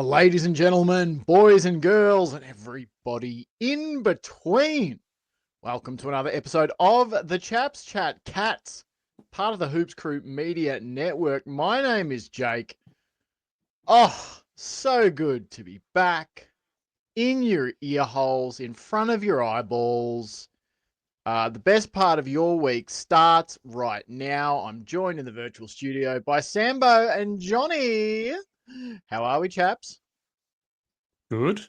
Ladies and gentlemen, boys and girls, and everybody in between. Welcome to another episode of the Chaps Chat Cats, part of the Hoops Crew Media Network. My name is Jake. Oh, so good to be back in your ear holes, in front of your eyeballs. The best part of your week starts right now. I'm joined in the virtual studio by Sambo and Johnny. How are we, chaps? Good.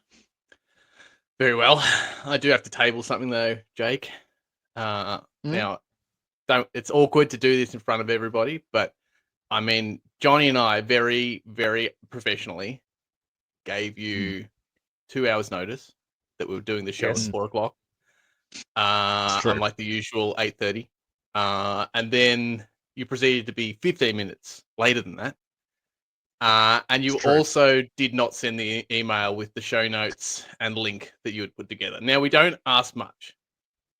Very well. I do have to table something though, Jake. Now, it's awkward to do this in front of everybody, but I mean, Johnny and I very, very professionally gave you 2 hours notice that we were doing the show at 4 o'clock. Unlike the usual 8:30. And then you proceeded to be 15 minutes later than that. And you also did not send the email with the show notes and link that you had put together. Now, we don't ask much.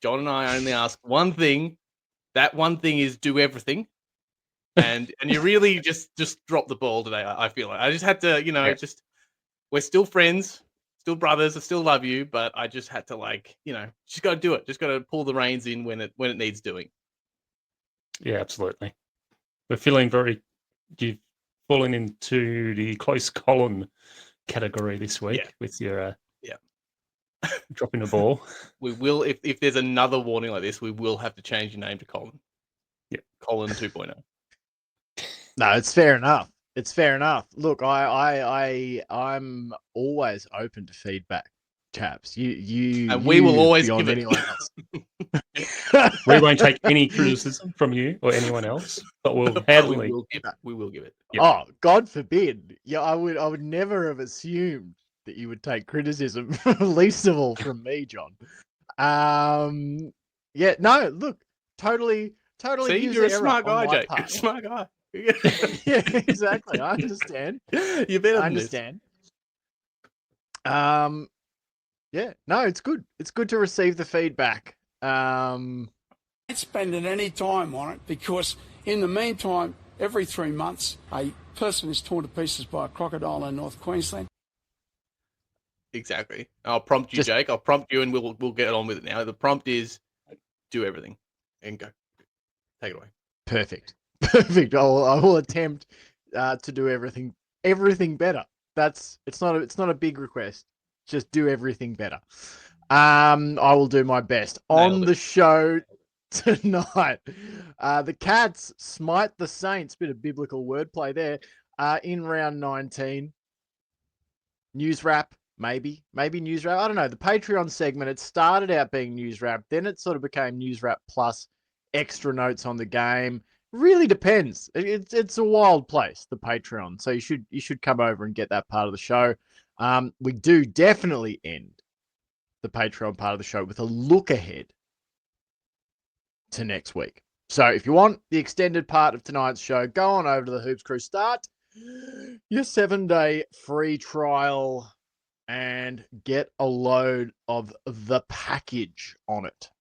John and I only ask one thing. That one thing is do everything. And you really just dropped the ball today, I feel like. I just had to, we're still friends, still brothers. I still love you, but I just had to just got to do it. Just got to pull the reins in when it needs doing. Yeah, absolutely. We're feeling you've fallen into the close column category this week with your dropping the ball. We will, if there's another warning like this, we will have to change your name to Colin. Yeah, Colin 2.0. No, it's fair enough. It's fair enough. Look, I'm always open to feedback, chaps. And we will always give it. Anyone else. We won't take any criticism from you or anyone else, but we'll happily. We will give it. Yep. Oh, God forbid! Yeah, I would never have assumed that you would take criticism, least of all from me, John. Yeah, no, look, totally. See, you're a smart guy, Jake. You're a smart guy. Yeah, exactly. I understand. You better understand. Yeah, no, it's good. It's good to receive the feedback. Don't spend any time on it because in the meantime, every 3 months, a person is torn to pieces by a crocodile in North Queensland. Exactly. I'll prompt you, Jake. I'll prompt you, and we'll get on with it now. The prompt is do everything and go. Take it away. Perfect. I will attempt to do everything better. It's not a big request. Just do everything better. I will do my best. On the show tonight, the Cats smite the Saints. Bit of biblical wordplay there. In round 19. News wrap, maybe news wrap. I don't know. The Patreon segment, it started out being news wrap. Then it sort of became news wrap plus extra notes on the game. Really depends. It's a wild place, the Patreon. So you should come over and get that part of the show. We do definitely end the Patreon part of the show with a look ahead to next week. So if you want the extended part of tonight's show, go on over to the Hoops Crew. Start your 7-day free trial and get a load of the package on it,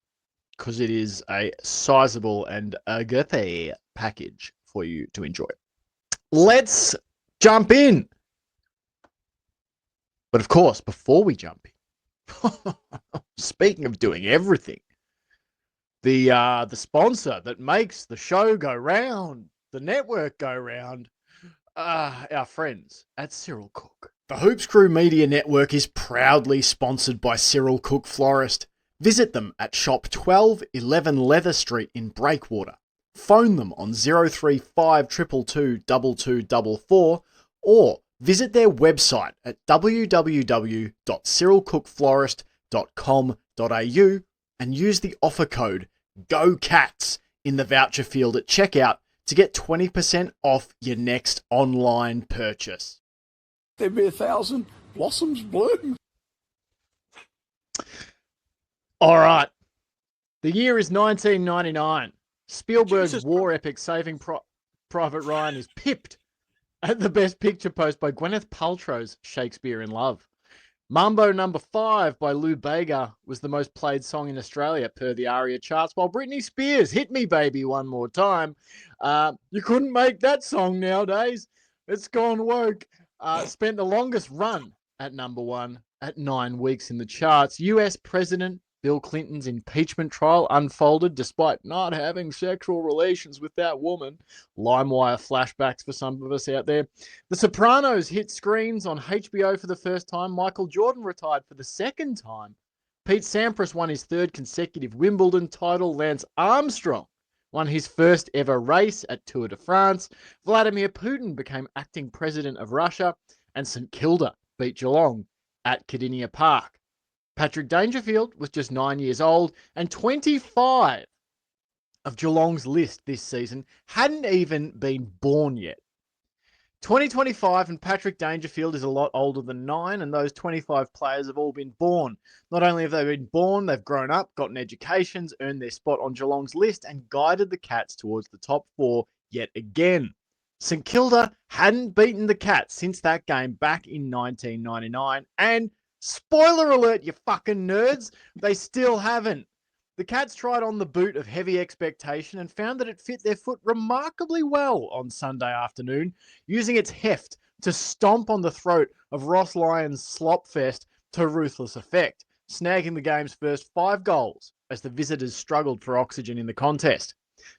because it is a sizable and a girthy package for you to enjoy. Let's jump in. But of course, before we jump in, speaking of doing everything, the sponsor that makes the show go round, the network go round, our friends at Cyril Cook. The Hoops Crew Media Network is proudly sponsored by Cyril Cook Florist. Visit them at shop 1211 Leather Street in Breakwater. Phone them on 035 222 2244 or visit their website at www.cyrilcookflorist.com.au and use the offer code GOCATS in the voucher field at checkout to get 20% off your next online purchase. There'd be 1,000 blossoms bloom. All right. The year is 1999. Spielberg's war epic Saving Private Ryan is pipped at the Best Picture post by Gwyneth Paltrow's Shakespeare in Love. Mambo Number 5 by Lou Bega was the most played song in Australia per the ARIA charts, while Britney Spears' Hit Me Baby One More Time. You couldn't make that song nowadays. It's gone woke. spent the longest run at number 1 at 9 weeks in the charts. US President Bill Clinton's impeachment trial unfolded despite not having sexual relations with that woman. LimeWire flashbacks for some of us out there. The Sopranos hit screens on HBO for the first time. Michael Jordan retired for the second time. Pete Sampras won his third consecutive Wimbledon title. Lance Armstrong won his first ever race at Tour de France. Vladimir Putin became acting president of Russia. And St Kilda beat Geelong at Kardinia Park. Patrick Dangerfield was just 9 years old, and 25 of Geelong's list this season hadn't even been born yet. 2025 and Patrick Dangerfield is a lot older than 9, and those 25 players have all been born. Not only have they been born, they've grown up, gotten educations, earned their spot on Geelong's list, and guided the Cats towards the top 4 yet again. St Kilda hadn't beaten the Cats since that game back in 1999, and spoiler alert, you fucking nerds, they still haven't. The Cats tried on the boot of heavy expectation and found that it fit their foot remarkably well on Sunday afternoon, using its heft to stomp on the throat of Ross Lyon's slop fest to ruthless effect, snagging the game's first 5 goals as the visitors struggled for oxygen in the contest.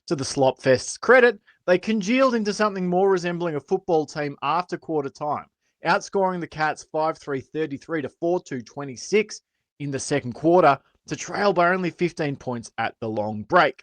To the slop fest's credit, they congealed into something more resembling a football team after quarter time, outscoring the Cats 5-3-33 to 4-2-26 in the second quarter to trail by only 15 points at the long break.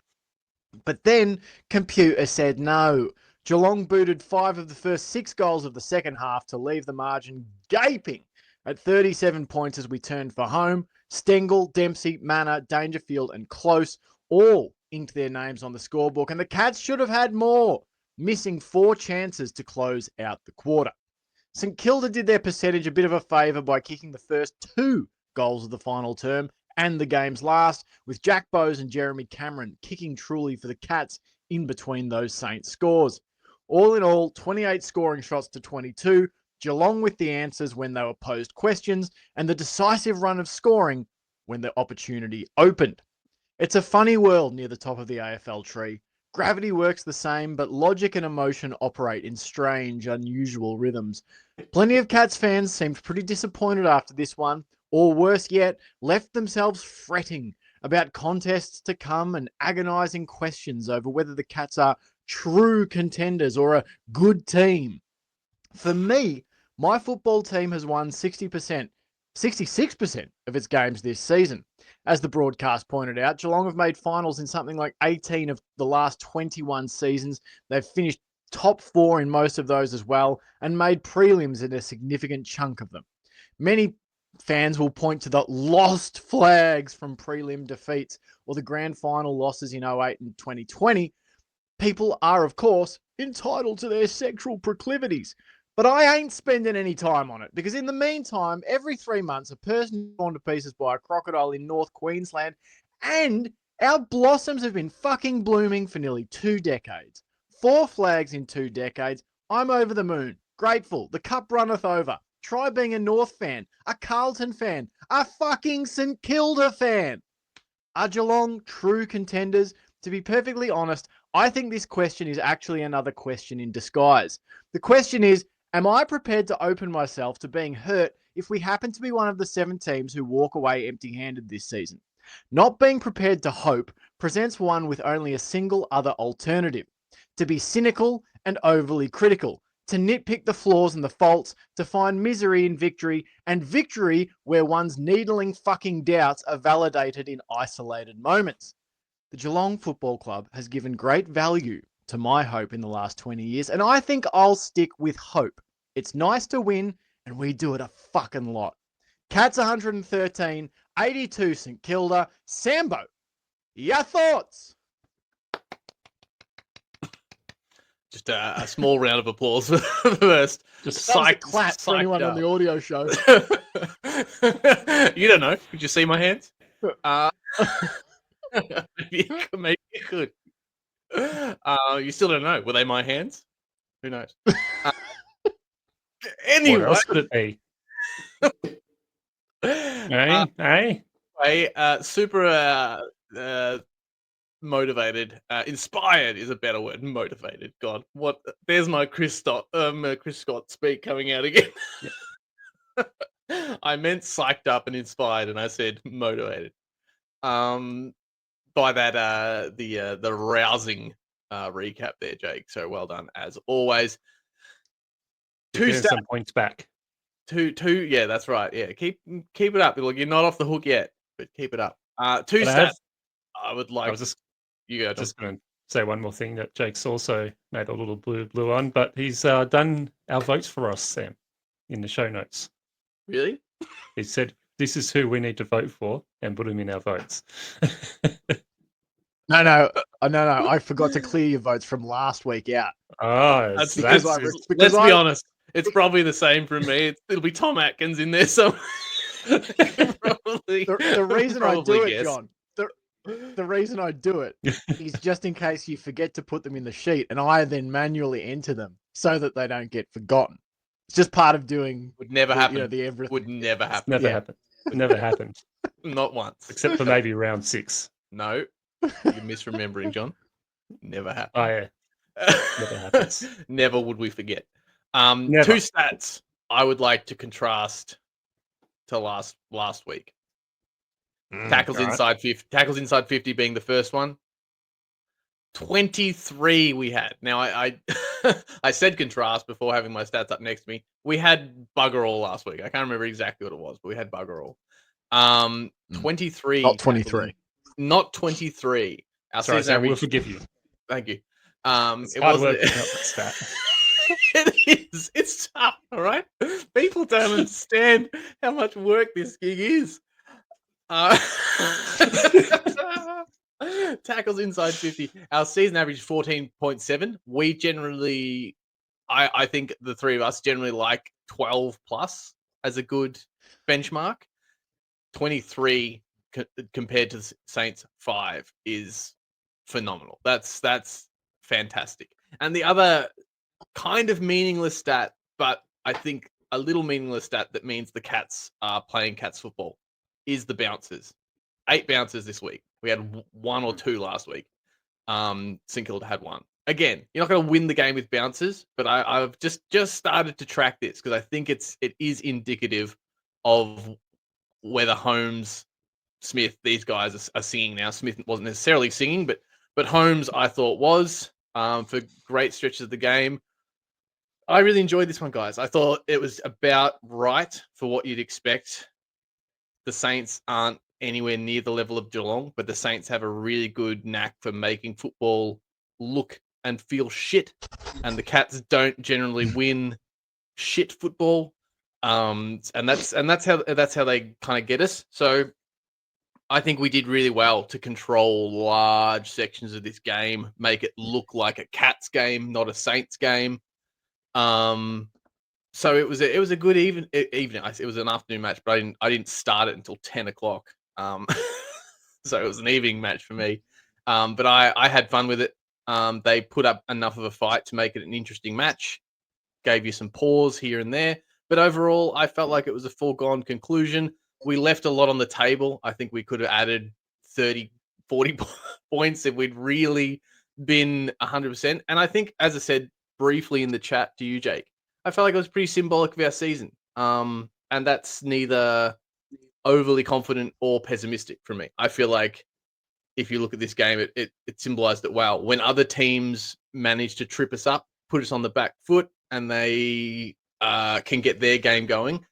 But then computer said no. Geelong booted 5 of the first 6 goals of the second half to leave the margin gaping at 37 points as we turned for home. Stengel, Dempsey, Manor, Dangerfield and Close all inked their names on the scorebook, and the Cats should have had more, missing 4 chances to close out the quarter. St Kilda did their percentage a bit of a favour by kicking the first 2 goals of the final term and the game's last, with Jack Bowes and Jeremy Cameron kicking truly for the Cats in between those Saints scores. All in all, 28 scoring shots to 22, Geelong with the answers when they were posed questions, and the decisive run of scoring when the opportunity opened. It's a funny world near the top of the AFL tree. Gravity works the same, but logic and emotion operate in strange, unusual rhythms. Plenty of Cats fans seemed pretty disappointed after this one, or worse yet, left themselves fretting about contests to come and agonising questions over whether the Cats are true contenders or a good team. For me, my football team has won 66% of its games this season. As the broadcast pointed out, Geelong have made finals in something like 18 of the last 21 seasons. They've finished top 4 in most of those as well, and made prelims in a significant chunk of them. Many fans will point to the lost flags from prelim defeats or the grand final losses in 08 and 2020. People are, of course, entitled to their sexual proclivities. But I ain't spending any time on it, because in the meantime, every 3 months, a person is torn to pieces by a crocodile in North Queensland, and our blossoms have been fucking blooming for nearly 2 decades. 4 flags in 2 decades. I'm over the moon. Grateful. The cup runneth over. Try being a North fan, a Carlton fan, a fucking St Kilda fan. Are Geelong true contenders? To be perfectly honest, I think this question is actually another question in disguise. The question is, am I prepared to open myself to being hurt if we happen to be one of the 7 teams who walk away empty-handed this season? Not being prepared to hope presents one with only a single other alternative: to be cynical and overly critical, to nitpick the flaws and the faults, to find misery in victory, and victory where one's needling fucking doubts are validated in isolated moments. The Geelong Football Club has given great value to my hope in the last 20 years, and I think I'll stick with hope. It's nice to win, and we do it a fucking lot. Cats 113, 82 St Kilda. Sambo, your thoughts? Just a small round of applause for the first. Just psych clap for anyone on the audio show. You don't know. Could you see my hands? Maybe you could. You still don't know. Were they my hands? Who knows? Anyway, what else could it be? Hey. Super motivated. Inspired is a better word. Motivated. God, what? There's my Chris Scott speak coming out again. I meant psyched up and inspired, and I said motivated. By that, the rousing recap there, Jake. So well done as always. You're getting some points back. Two. Yeah, that's right. Yeah, keep it up. Look, you're not off the hook yet, but keep it up. Two stats. I would like. You go, John. Just going to say one more thing that Jake's also made a little blue on, but he's done our votes for us, Sam, in the show notes. Really? He said, "This is who we need to vote for," and put him in our votes. No. I forgot to clear your votes from last week out. Oh, let's be honest. It's probably the same for me. It'll be Tom Atkins in there somewhere. The reason I do it, John. The reason I do it is just in case you forget to put them in the sheet, and I then manually enter them so that they don't get forgotten. It's just part of doing. Would never happen. Everything. Would never happen. Never happened. Never happened. Not once. Except for maybe round 6. No, you're misremembering, John. Never happened. Oh yeah. Never happens. Never would we forget. Never. 2 stats I would like to contrast to last week. Tackles inside 50 being the first one. 23 we had. Now I I said contrast before having my stats up next to me. We had bugger all last week. I can't remember exactly what it was, but we had bugger all. 23. Not 23. Not 23. Sorry, Sam, we'll forgive you. Thank you. It wasn't stat. It is. It's tough, all right? People don't understand how much work this gig is. Tackles inside 50. Our season average is 14.7. We generally, I think the three of us generally like 12 plus as a good benchmark. 23 compared to the Saints 5 is phenomenal. That's fantastic. And the other kind of meaningless stat, but I think a little meaningless stat that means the Cats are playing Cats football is the bounces. 8 bounces this week. We had 1 or 2 last week. St Kilda had 1. Again, you're not going to win the game with bounces, but I've just started to track this because I think it is indicative of whether Holmes, Smith, these guys are singing now. Smith wasn't necessarily singing, but Holmes I thought was for great stretches of the game. I really enjoyed this one, guys. I thought it was about right for what you'd expect. The Saints aren't anywhere near the level of Geelong, but the Saints have a really good knack for making football look and feel shit. And the Cats don't generally win shit football. And that's how they kind of get us. So I think we did really well to control large sections of this game, make it look like a Cats game, not a Saints game. So it was a good evening. It was an afternoon match, but I didn't start it until 10 o'clock. So it was an evening match for me. But I had fun with it. They put up enough of a fight to make it an interesting match. Gave you some pause here and there. But overall, I felt like it was a foregone conclusion. We left a lot on the table. I think we could have added 30, 40 points if we'd really been 100%. And I think, as I said briefly in the chat to you, Jake, I felt like it was pretty symbolic of our season. And that's neither overly confident or pessimistic for me. I feel like if you look at this game, it symbolized it well. When other teams manage to trip us up, put us on the back foot, and they can get their game going,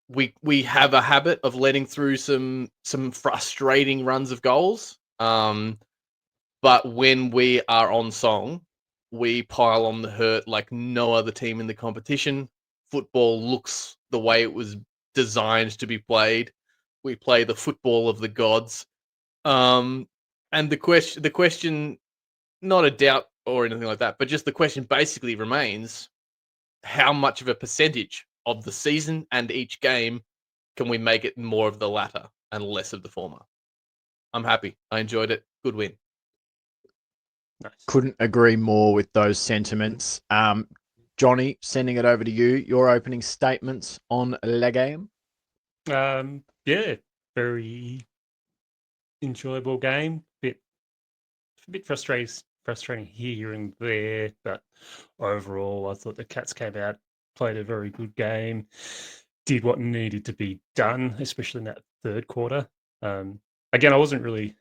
we have a habit of letting through some frustrating runs of goals. But when we are on song, we pile on the hurt like no other team in the competition. Football looks the way it was designed to be played. We play the football of the gods. And the question, not a doubt or anything like that, but just the question basically remains, how much of a percentage of the season and each game can we make it more of the latter and less of the former? I'm happy. I enjoyed it. Good win. Nice. Couldn't agree more with those sentiments. Johnny, sending it over to you. Your opening statements on the game. Yeah, very enjoyable game. Bit a bit frustrating here and there, but overall, I thought the Cats came out, played a very good game, did what needed to be done, especially in that third quarter. Again, I wasn't really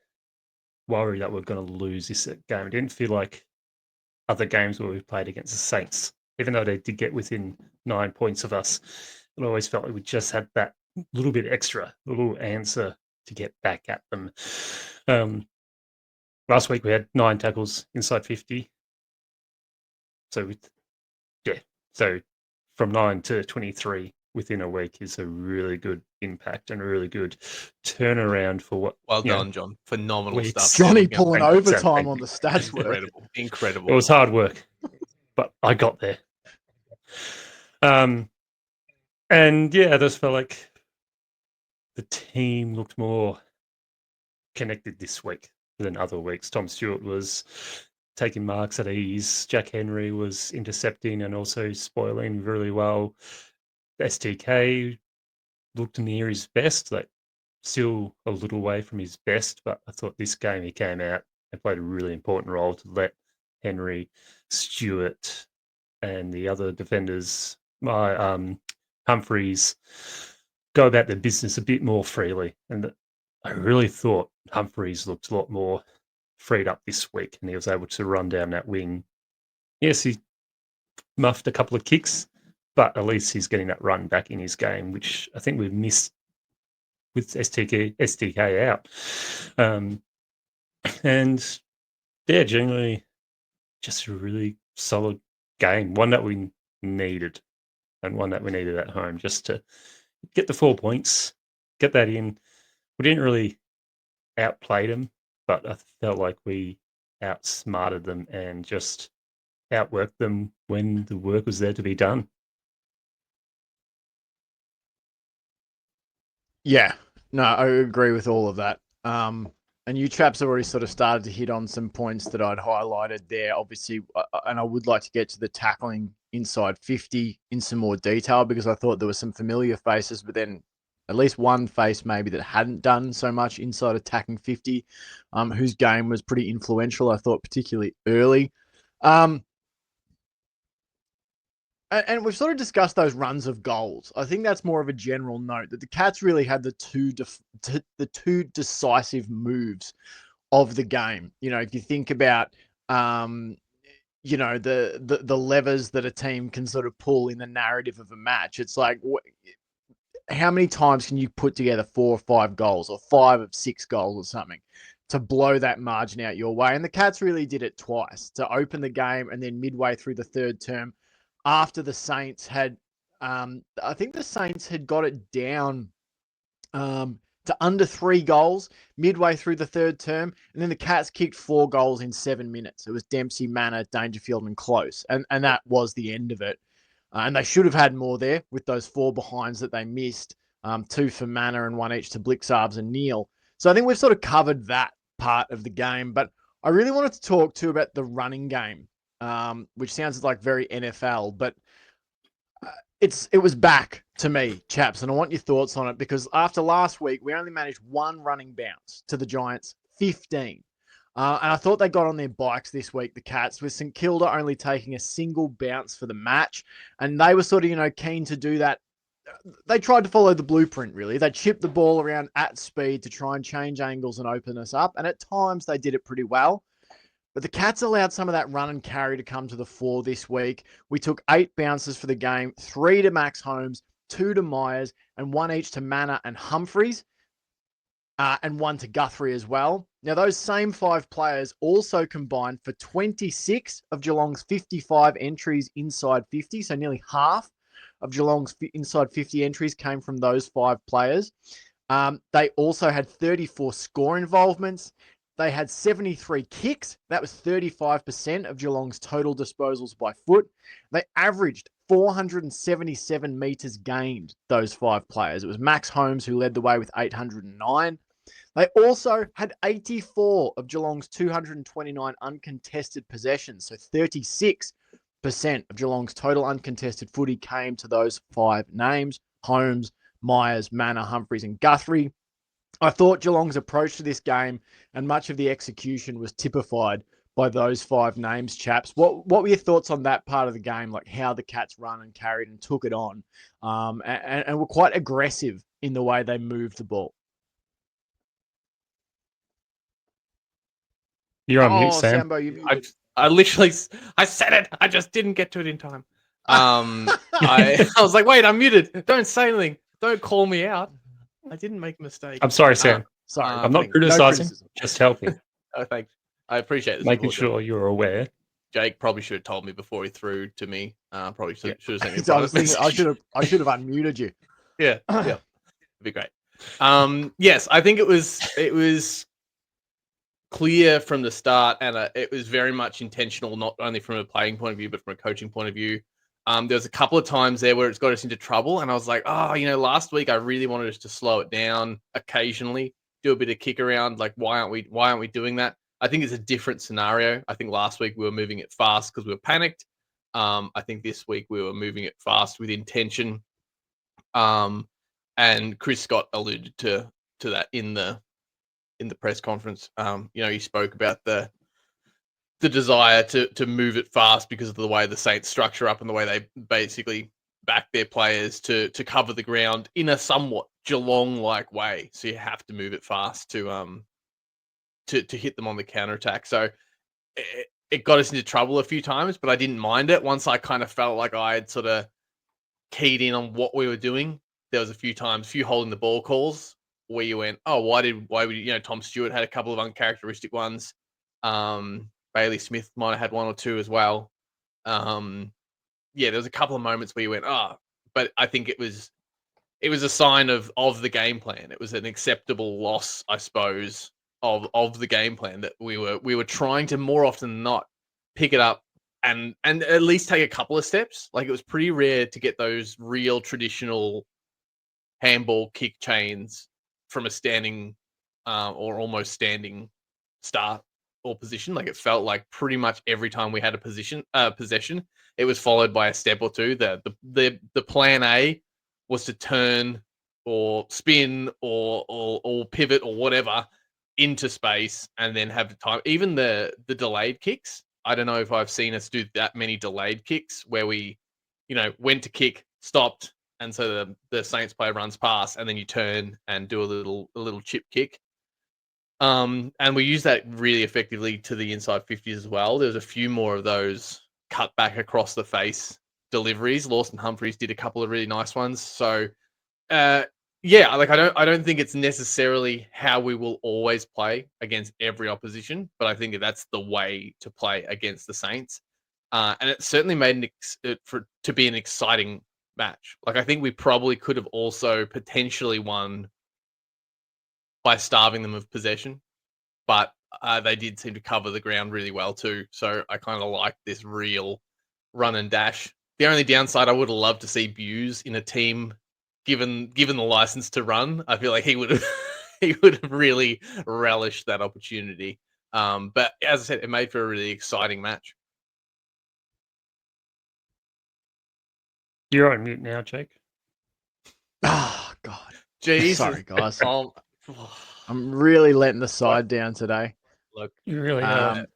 worried that we're going to lose this game. It didn't feel like other games where we've played against the Saints, even though they did get within 9 points of us. It always felt like we just had that little bit extra, little answer to get back at them. Last week we had 9 tackles inside 50. So from 9 to 23 within a week is a really good impact and a really good turnaround for what. Well done, John. Phenomenal stuff. Johnny pulling overtime on the stats work. Incredible. It was hard work, but I got there. And yeah, I just felt like the team looked more connected this week than other weeks. Tom Stewart was taking marks at ease. Jack Henry was intercepting and also spoiling really well. STK looked near his best, like still a little way from his best, but I thought this game he came out and played a really important role to let Henry, Stewart, and the other defenders, Humphreys, go about their business a bit more freely. And I really thought Humphreys looked a lot more freed up this week, and he was able to run down that wing. Yes, he muffed a couple of kicks, but at least he's getting that run back in his game, which I think we've missed with STK out. And yeah, generally just a really solid game, one that we needed and one that we needed at home just to get the 4 points, get that in. We didn't really outplay them, but I felt like we outsmarted them and just outworked them when the work was there to be done. Yeah, no, I agree with all of that. And you chaps have already sort of started to hit on some points that I'd highlighted there, obviously, and I would like to get to the tackling inside 50 in some more detail because I thought there were some familiar faces, but then at least one face maybe that hadn't done so much inside attacking 50, whose game was pretty influential, I thought, particularly early. And we've sort of discussed those runs of goals. I think that's more of a general note that the Cats really had the two decisive moves of the game. You know, if you think about, you know, the levers that a team can sort of pull in the narrative of a match. It's like, how many times can you put together 4 or 5 goals or 5 of 6 goals or something to blow that margin out your way? And the Cats really did it twice to open the game and then midway through the third term, after the Saints had, I think the Saints had got it down to under 3 goals midway through the third term. And then the Cats kicked 4 goals in 7 minutes. It was Dempsey, Manor, Dangerfield, and Close. And that was the end of it. And they should have had more there with those 4 behinds that they missed, 2 for Manor and 1 each to Blixarbs and Neil. So I think we've sort of covered that part of the game. But I really wanted to talk too about the running game. Which sounds like very NFL, but it was back to me, chaps, and I want your thoughts on it because after last week, we only managed 1 running bounce to the Giants, 15. And I thought they got on their bikes this week, the Cats, with St Kilda only taking a single bounce for the match, and they were sort of, you know, keen to do that. They tried to follow the blueprint, really. They chipped the ball around at speed to try and change angles and open us up, and at times they did it pretty well. But the Cats allowed some of that run and carry to come to the fore this week. We took 8 bounces for the game, 3 to Max Holmes, 2 to Myers, and 1 each to Manor and Humphreys, and 1 to Guthrie as well. Now, those same 5 players also combined for 26 of Geelong's 55 entries inside 50, so nearly half of Geelong's inside 50 entries came from those 5 players. They also had 34 score involvements. They had 73 kicks. That was 35% of Geelong's total disposals by foot. They averaged 477 metres gained, those 5 players. It was Max Holmes who led the way with 809. They also had 84 of Geelong's 229 uncontested possessions. So 36% of Geelong's total uncontested footy came to those 5 names: Holmes, Myers, Manor, Humphreys, and Guthrie. I thought Geelong's approach to this game and much of the execution was typified by those 5 names, chaps. What were your thoughts on that part of the game, like how the Cats run and carried and took it on, and were quite aggressive in the way they moved the ball? You're on mute, Sam. Sambo, you muted. I said it. I just didn't get to it in time. I was like, wait, I'm muted. Don't say anything. Don't call me out. I didn't make a mistake. I'm sorry, Sam. Sorry, I'm not criticizing, just helping. Oh, thanks. I appreciate this. Making sure you're aware. Jake probably should have told me before he threw to me. Probably should have sent me a I was thinking I should have unmuted you. Yeah, it'd be great. Yes, I think it was clear from the start, and it was very much intentional, not only from a playing point of view, but from a coaching point of view. There was a couple of times there where it's got us into trouble, and I was like, last week I really wanted us to slow it down occasionally, do a bit of kick around. Like, why aren't we doing that? I think it's a different scenario. I think last week we were moving it fast because we were panicked. I think this week we were moving it fast with intention. And Chris Scott alluded to that in the press conference. He spoke about the desire to move it fast because of the way the Saints structure up and the way they basically back their players to cover the ground in a somewhat Geelong-like way. So you have to move it fast to hit them on the counterattack. So it got us into trouble a few times, but I didn't mind it. Once I kind of felt like I had sort of keyed in on what we were doing, there was a few holding the ball calls where you went, oh, why would Tom Stewart had a couple of uncharacteristic ones. Bailey Smith might have had one or two as well. There was a couple of moments where you went, but I think it was a sign of the game plan. It was an acceptable loss, I suppose, of the game plan that we were trying to more often than not pick it up and at least take a couple of steps. Like, it was pretty rare to get those real traditional handball kick chains from a standing or almost standing start or position. Like, it felt like pretty much every time we had a possession, it was followed by a step or two. The plan A was to turn or spin or pivot or whatever into space and then have the time. Even the delayed kicks, I don't know if I've seen us do that many delayed kicks where we, went to kick, stopped, and so the Saints player runs past, and then you turn and do a little chip kick. And we use that really effectively to the inside 50s as well. There's a few more of those cut back across the face deliveries. Lawson Humphries did a couple of really nice ones. So, I don't think it's necessarily how we will always play against every opposition, but I think that's the way to play against the Saints. And it certainly made it to be an exciting match. Like, I think we probably could have also potentially won by starving them of possession, but they did seem to cover the ground really well too. So I kind of like this real run and dash. The only downside, I would have loved to see Buse in a team given the license to run. I feel like he would have really relished that opportunity. But as I said, it made for a really exciting match. You're on mute now, Jake. Oh, God. Jesus. Sorry, guys. Oh. I'm really letting the side down today. Look, you really are.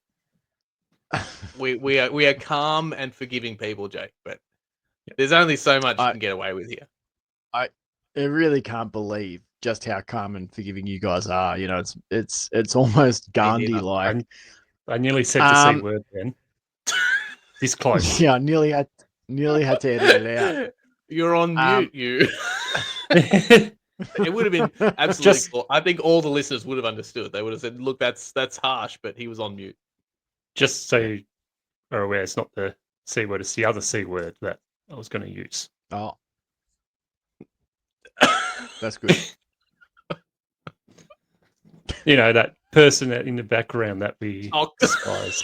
We are calm and forgiving people, Jake, but there's only so much you can get away with here. I really can't believe just how calm and forgiving you guys are. It's almost Gandhi-like. I nearly said the C word then. This close. Yeah, I nearly had to edit it out. You're on mute, you. It would have been absolutely cool. I think all the listeners would have understood. They would have said, look, that's harsh, but he was on mute. Just so you are aware, it's not the C word, it's the other C word that I was going to use. Oh. That's good. That person in the background that we despise.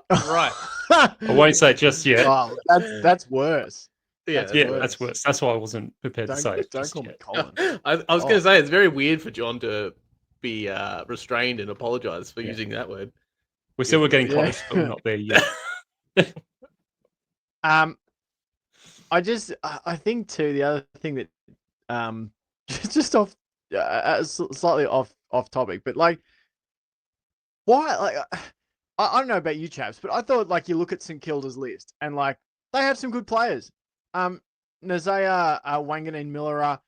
Right. I won't say it just yet. Oh, that's worse. That's worse. That's why I wasn't prepared to say it. Don't call me Colin. I was going to say, it's very weird for John to be restrained and apologise for using that word. We're still getting close, but we're not there yet. I think too, the other thing that just off slightly off topic, but like, why? Like, I don't know about you chaps, but I thought like you look at St Kilda's list and like they have some good players. Nazaya Wanganeen Millera,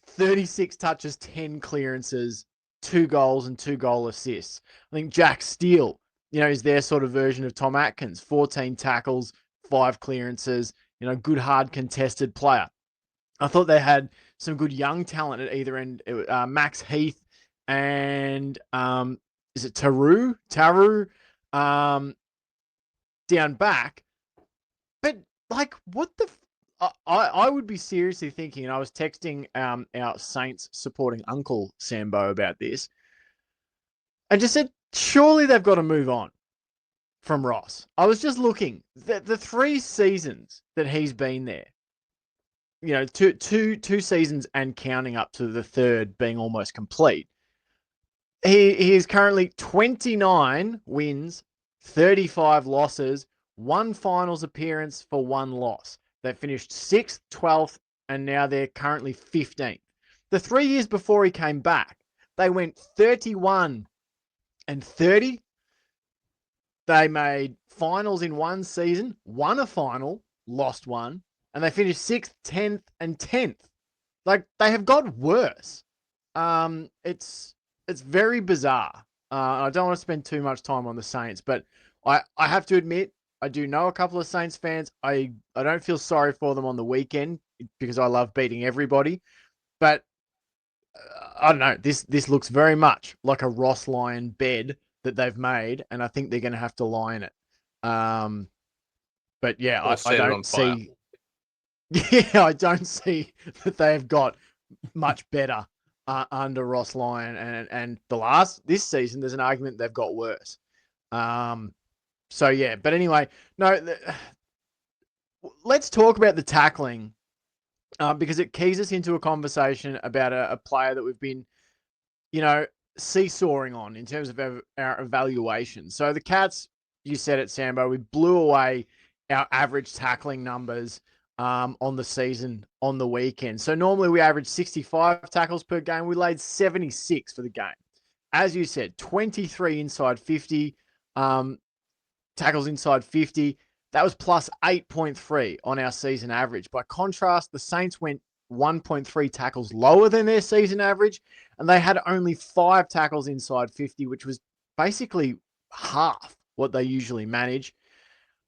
36 touches, 10 clearances, 2 goals and 2 goal assists. I think Jack Steele, is their sort of version of Tom Atkins, 14 tackles, 5 clearances, good hard contested player. I thought they had some good young talent at either end. Max Heath and is it Taru down back. But like, what the? I would be seriously thinking, and I was texting our Saints supporting uncle Sambo about this. I just said, surely they've got to move on from Ross. I was just looking the 3 seasons that he's been there. Two seasons and counting up to the third being almost complete. He is currently 29 wins, 35 losses, 1 finals appearance for 1 loss. They finished 6th, 12th, and now they're currently 15th. The 3 years before he came back, they went 31 and 30. They made finals in 1 season, won a final, lost 1, and they finished 6th, 10th, and 10th. Like, they have got worse. It's very bizarre. I don't want to spend too much time on the Saints, but I have to admit, I do know a couple of Saints fans. I don't feel sorry for them on the weekend because I love beating everybody. But I don't know. This looks very much like a Ross Lyon bed that they've made, and I think they're going to have to lie in it. But yeah, I don't see. Yeah, I don't see that they have got much better under Ross Lyon, and this season there's an argument they've got worse. So yeah, but anyway, no. Let's talk about the tackling because it keys us into a conversation about a player that we've been, seesawing on in terms of our evaluation. So the Cats, you said it, Sambo, we blew away our average tackling numbers on the season on the weekend. So normally we average 65 tackles per game. We laid 76 for the game. As you said, 23 inside 50, tackles inside 50. That was plus 8.3 on our season average. By contrast, the Saints went 1.3 tackles lower than their season average, and they had only 5 tackles inside 50, which was basically half what they usually manage.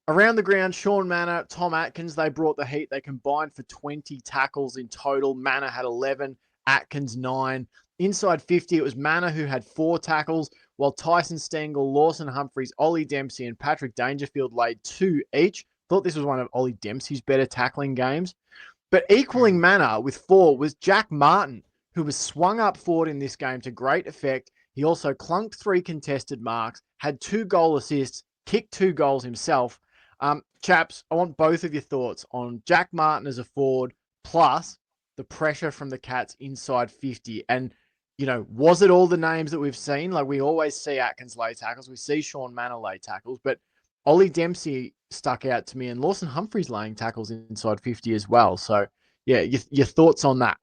Around the ground, Sean Manor, Tom Atkins, they brought the heat. They combined for 20 tackles in total. Manor had 11, Atkins 9. Inside 50, it was Manor who had 4 tackles, while Tyson Stengel, Lawson Humphreys, Ollie Dempsey, and Patrick Dangerfield laid 2 each. Thought this was one of Ollie Dempsey's better tackling games. But equaling Manor with 4 was Jack Martin, who was swung up forward in this game to great effect. He also clunked 3 contested marks, had 2 goal assists, kicked 2 goals himself. Chaps, I want both of your thoughts on Jack Martin as a forward, plus the pressure from the Cats inside 50. And, was it all the names that we've seen? Like, we always see Atkins lay tackles. We see Sean Manor lay tackles. But Ollie Dempsey stuck out to me, and Lawson Humphreys laying tackles inside 50 as well. So, yeah, your thoughts on that?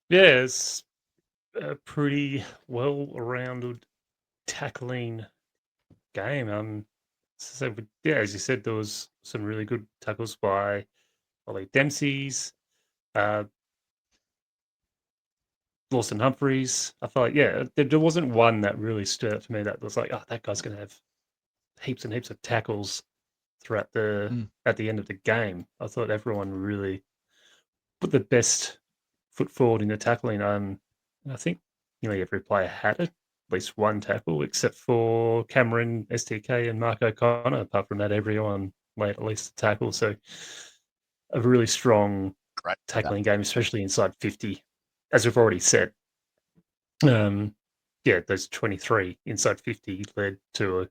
Yeah, it's a pretty well-rounded tackling game. So yeah, as you said, there was some really good tackles by Ollie Dempsey's, Lawson Humphreys. I thought, yeah, there wasn't one that really stood out to me that was like, oh, that guy's going to have heaps and heaps of tackles throughout at the end of the game. I thought everyone really put the best foot forward in the tackling. And I think nearly every player had at least 1 tackle, except for Cameron, STK, and Mark O'Connor. Apart from that, everyone laid at least a tackle. So a really strong tackling game, especially inside 50, as we've already said. Yeah, those 23 inside 50 led to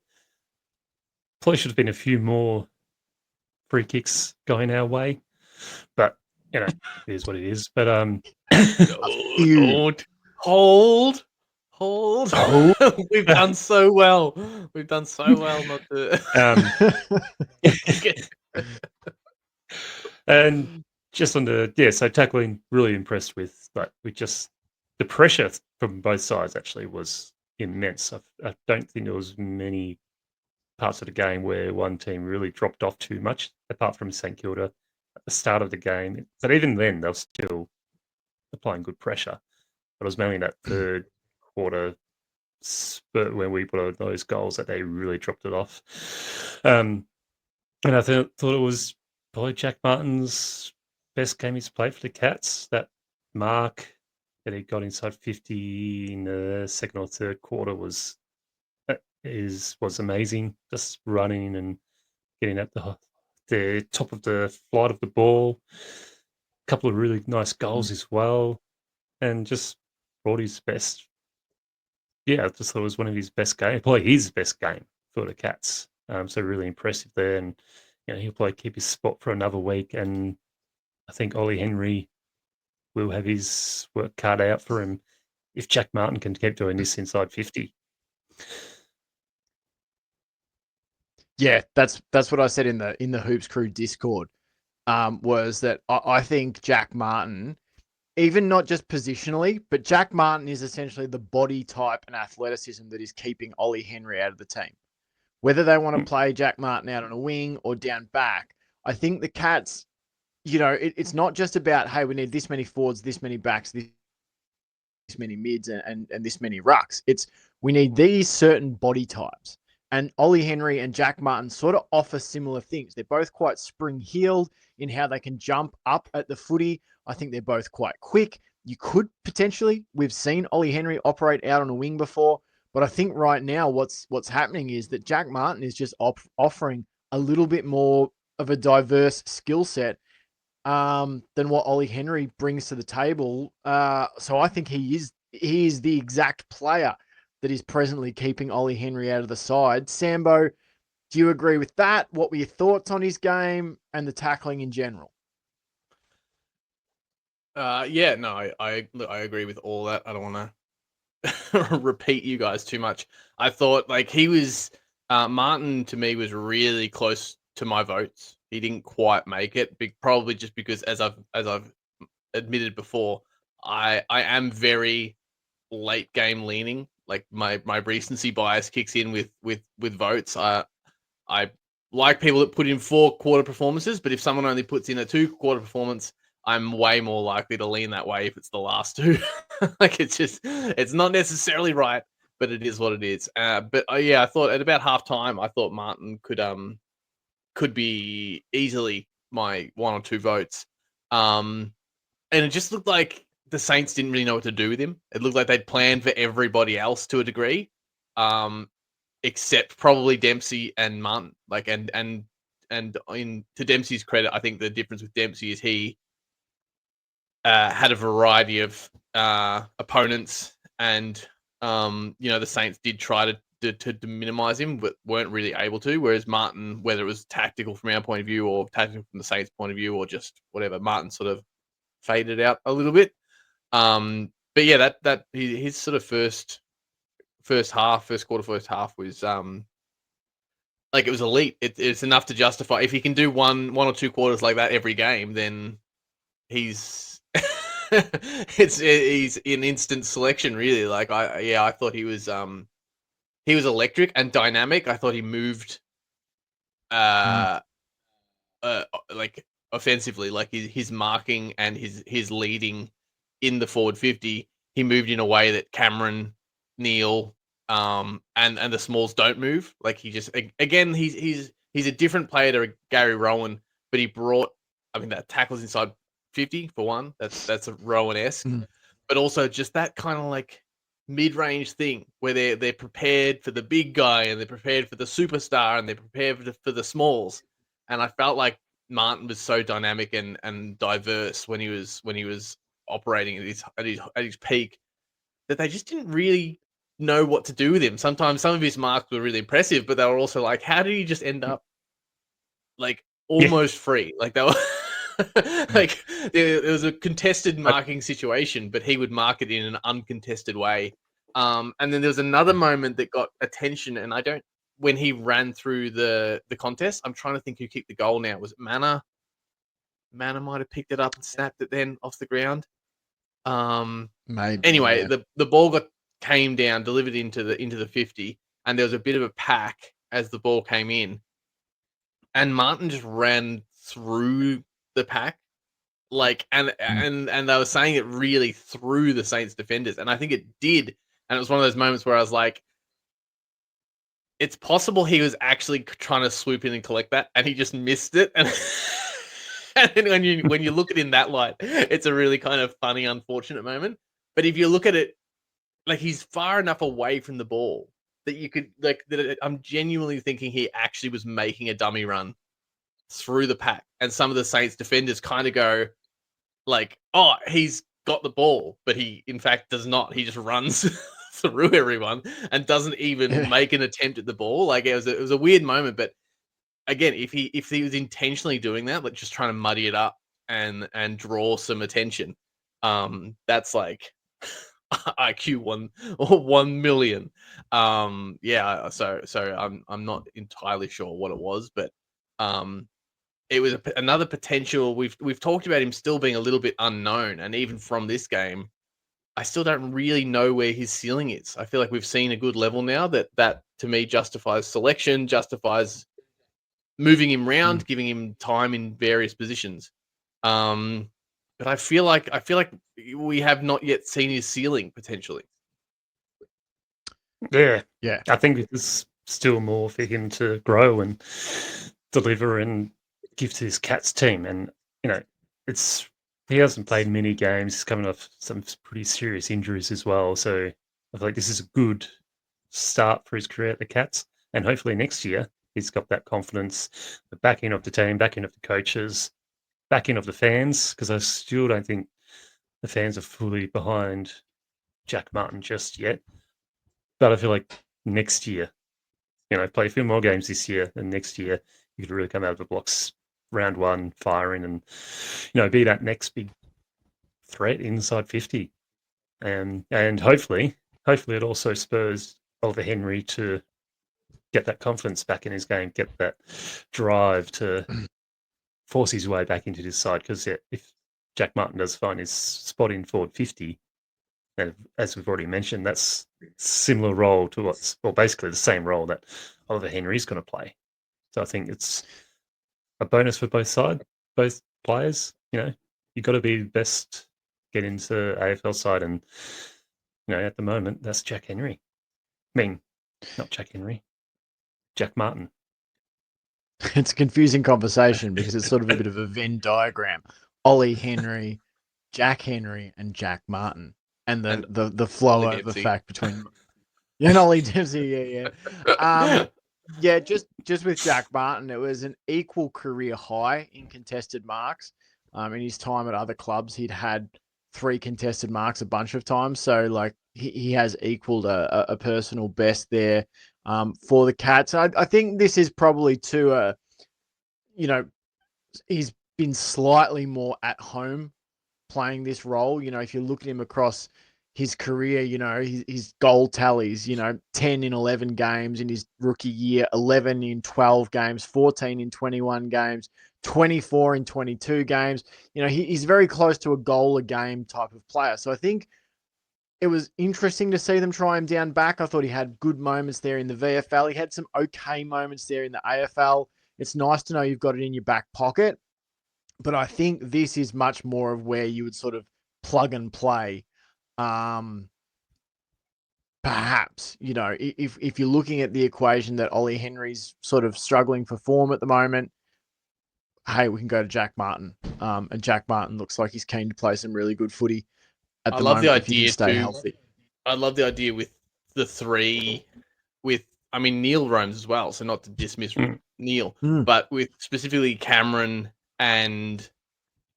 probably should have been a few more free kicks going our way, but it is what it is. But hold. We've done so well. We've done so well not to. And just on the so tackling, really impressed with just the pressure from both sides. Actually, was immense. I don't think there was many parts of the game where one team really dropped off too much, apart from St Kilda at the start of the game. But even then, they were still applying good pressure. But it was mainly in that third quarter spurt when we put those goals that they really dropped it off. And I thought it was probably Jack Martin's best game he's played for the Cats. That mark that he got inside 50 in the second or third quarter was amazing. Just running and getting at the top of the flight of the ball. A couple of really nice goals as well, and just brought his best. Yeah, I just thought it was one of his best games, probably his best game for the Cats. So really impressive there, and he'll probably keep his spot for another week. And I think Ollie Henry will have his work cut out for him if Jack Martin can keep doing this inside 50. Yeah, that's what I said in the Hoops Crew Discord. Was that I think Jack Martin, even not just positionally, but Jack Martin is essentially the body type and athleticism that is keeping Ollie Henry out of the team. Whether they want to play Jack Martin out on a wing or down back, I think the Cats, it's not just about, hey, we need this many forwards, this many backs, this many mids, and this many rucks. It's we need these certain body types. And Ollie Henry and Jack Martin sort of offer similar things. They're both quite spring-heeled in how they can jump up at the footy. I think they're both quite quick. You could potentially, we've seen Ollie Henry operate out on a wing before, but I think right now what's happening is that Jack Martin is just offering a little bit more of a diverse skill set than what Ollie Henry brings to the table. So I think he is the exact player that is presently keeping Ollie Henry out of the side. Sambo, do you agree with that? What were your thoughts on his game and the tackling in general? Yeah, no, I agree with all that. I don't want to repeat you guys too much. I thought he was Martin to me was really close to my votes. He didn't quite make it, probably just because as I've admitted before, I am very late game leaning. Like my recency bias kicks in with votes. I like people that put in 4 quarter performances, but if someone only puts in a 2 quarter performance, I'm way more likely to lean that way if it's the last 2. It's not necessarily right, but it is what it is. But yeah, I thought at about halftime, I thought Martin could be easily my 1 or 2 votes. And it just looked like the Saints didn't really know what to do with him. It looked like they'd planned for everybody else to a degree, except probably Dempsey and Martin. To Dempsey's credit, I think the difference with Dempsey is he had a variety of opponents, and the Saints did try to minimize him, but weren't really able to. Whereas Martin, whether it was tactical from our point of view or tactical from the Saints' point of view, or just whatever, Martin sort of faded out a little bit. But yeah, that his sort of first quarter, first half was it was elite. It's enough to justify if he can do one or 2 quarters like that every game, then he's he's an instant selection, really. I thought he was electric and dynamic. I thought he moved offensively, his marking and his leading in the forward 50. He moved in a way that Cameron, Neil, and the Smalls don't move. He just, again, he's a different player to Gary Rowan, but he brought, that tackles inside 50 for one. That's a Rowan-esque, but also just that kind of mid-range thing where they're prepared for the big guy and they're prepared for the superstar and they're prepared for the Smalls. And I felt like Martin was so dynamic and diverse when he was operating at his peak, that they just didn't really know what to do with him. Sometimes some of his marks were really impressive, but they were also how did he just end up almost free? They were there was a contested marking situation, but he would mark it in an uncontested way. And then there was another moment that got attention, and when he ran through the contest, I'm trying to think who kicked the goal now. Was it Mana Manor might have picked it up and snapped it then off the ground. Maybe. Anyway, yeah. the ball came down, delivered into the 50, and there was a bit of a pack as the ball came in, and Martin just ran through the pack, and they were saying it really threw the Saints defenders, and I think it did, and it was one of those moments where I was like, it's possible he was actually trying to swoop in and collect that, and he just missed it, and. And then when you look at it in that light, it's a really kind of funny, unfortunate moment. But if you look at it, like, he's far enough away from the ball that you could I'm genuinely thinking he actually was making a dummy run through the pack, and some of the Saints defenders kind of go like, "Oh, he's got the ball," but he in fact does not. He just runs through everyone and doesn't even make an attempt at the ball. Like, it was a weird moment, but. Again, if he was intentionally doing that, like just trying to muddy it up and draw some attention, that's like IQ 1 million. Yeah. So I'm not entirely sure what it was, but it was another potential. We've talked about him still being a little bit unknown, and even from this game, I still don't really know where his ceiling is. I feel like we've seen a good level now that to me justifies selection, justifies moving him around, giving him time in various positions. But I feel like we have not yet seen his ceiling potentially. Yeah. Yeah. I think there's still more for him to grow and deliver and give to his Cats team. And, he hasn't played many games. He's coming off some pretty serious injuries as well. So I feel like this is a good start for his career at the Cats. And hopefully next year, he's got that confidence, the backing of the team, backing of the coaches, backing of the fans, because I still don't think the fans are fully behind Jack Martin just yet. But I feel like next year, play a few more games this year, and next year you could really come out of the blocks round one firing and, be that next big threat inside 50. And hopefully it also spurs Oliver Henry to get that confidence back in his game, get that drive to force his way back into this side. Because if Jack Martin does find his spot in forward 50, and as we've already mentioned, that's similar role to basically the same role that Oliver Henry's going to play. So I think it's a bonus for both players. You've got to be the best, get into AFL side, and at the moment that's Jack Henry. I mean, not Jack Henry, Jack Martin. It's a confusing conversation because it's sort of a bit of a Venn diagram. Ollie Henry, Jack Henry, and Jack Martin, and the flow Ollie over Dempsey. fact between and Ollie Dempsey. Yeah. Just with Jack Martin, it was an equal career high in contested marks. In his time at other clubs, he'd had 3 contested marks a bunch of times, so like he has equaled a personal best there. For the Cats, I think this is probably he's been slightly more at home playing this role. If you look at him across his career, his goal tallies, 10 in 11 games in his rookie year, 11 in 12 games, 14 in 21 games, 24 in 22 games. He's very close to a goal a game type of player. So I think it was interesting to see them try him down back. I thought he had good moments there in the VFL. He had some okay moments there in the AFL. It's nice to know you've got it in your back pocket. But I think this is much more of where you would sort of plug and play. Perhaps, if you're looking at the equation that Ollie Henry's sort of struggling for form at the moment, hey, we can go to Jack Martin. And Jack Martin looks like he's keen to play some really good footy at the moment if he can stay healthy. I love the idea with the 3 Neil roams as well, so not to dismiss Neil, but with specifically Cameron and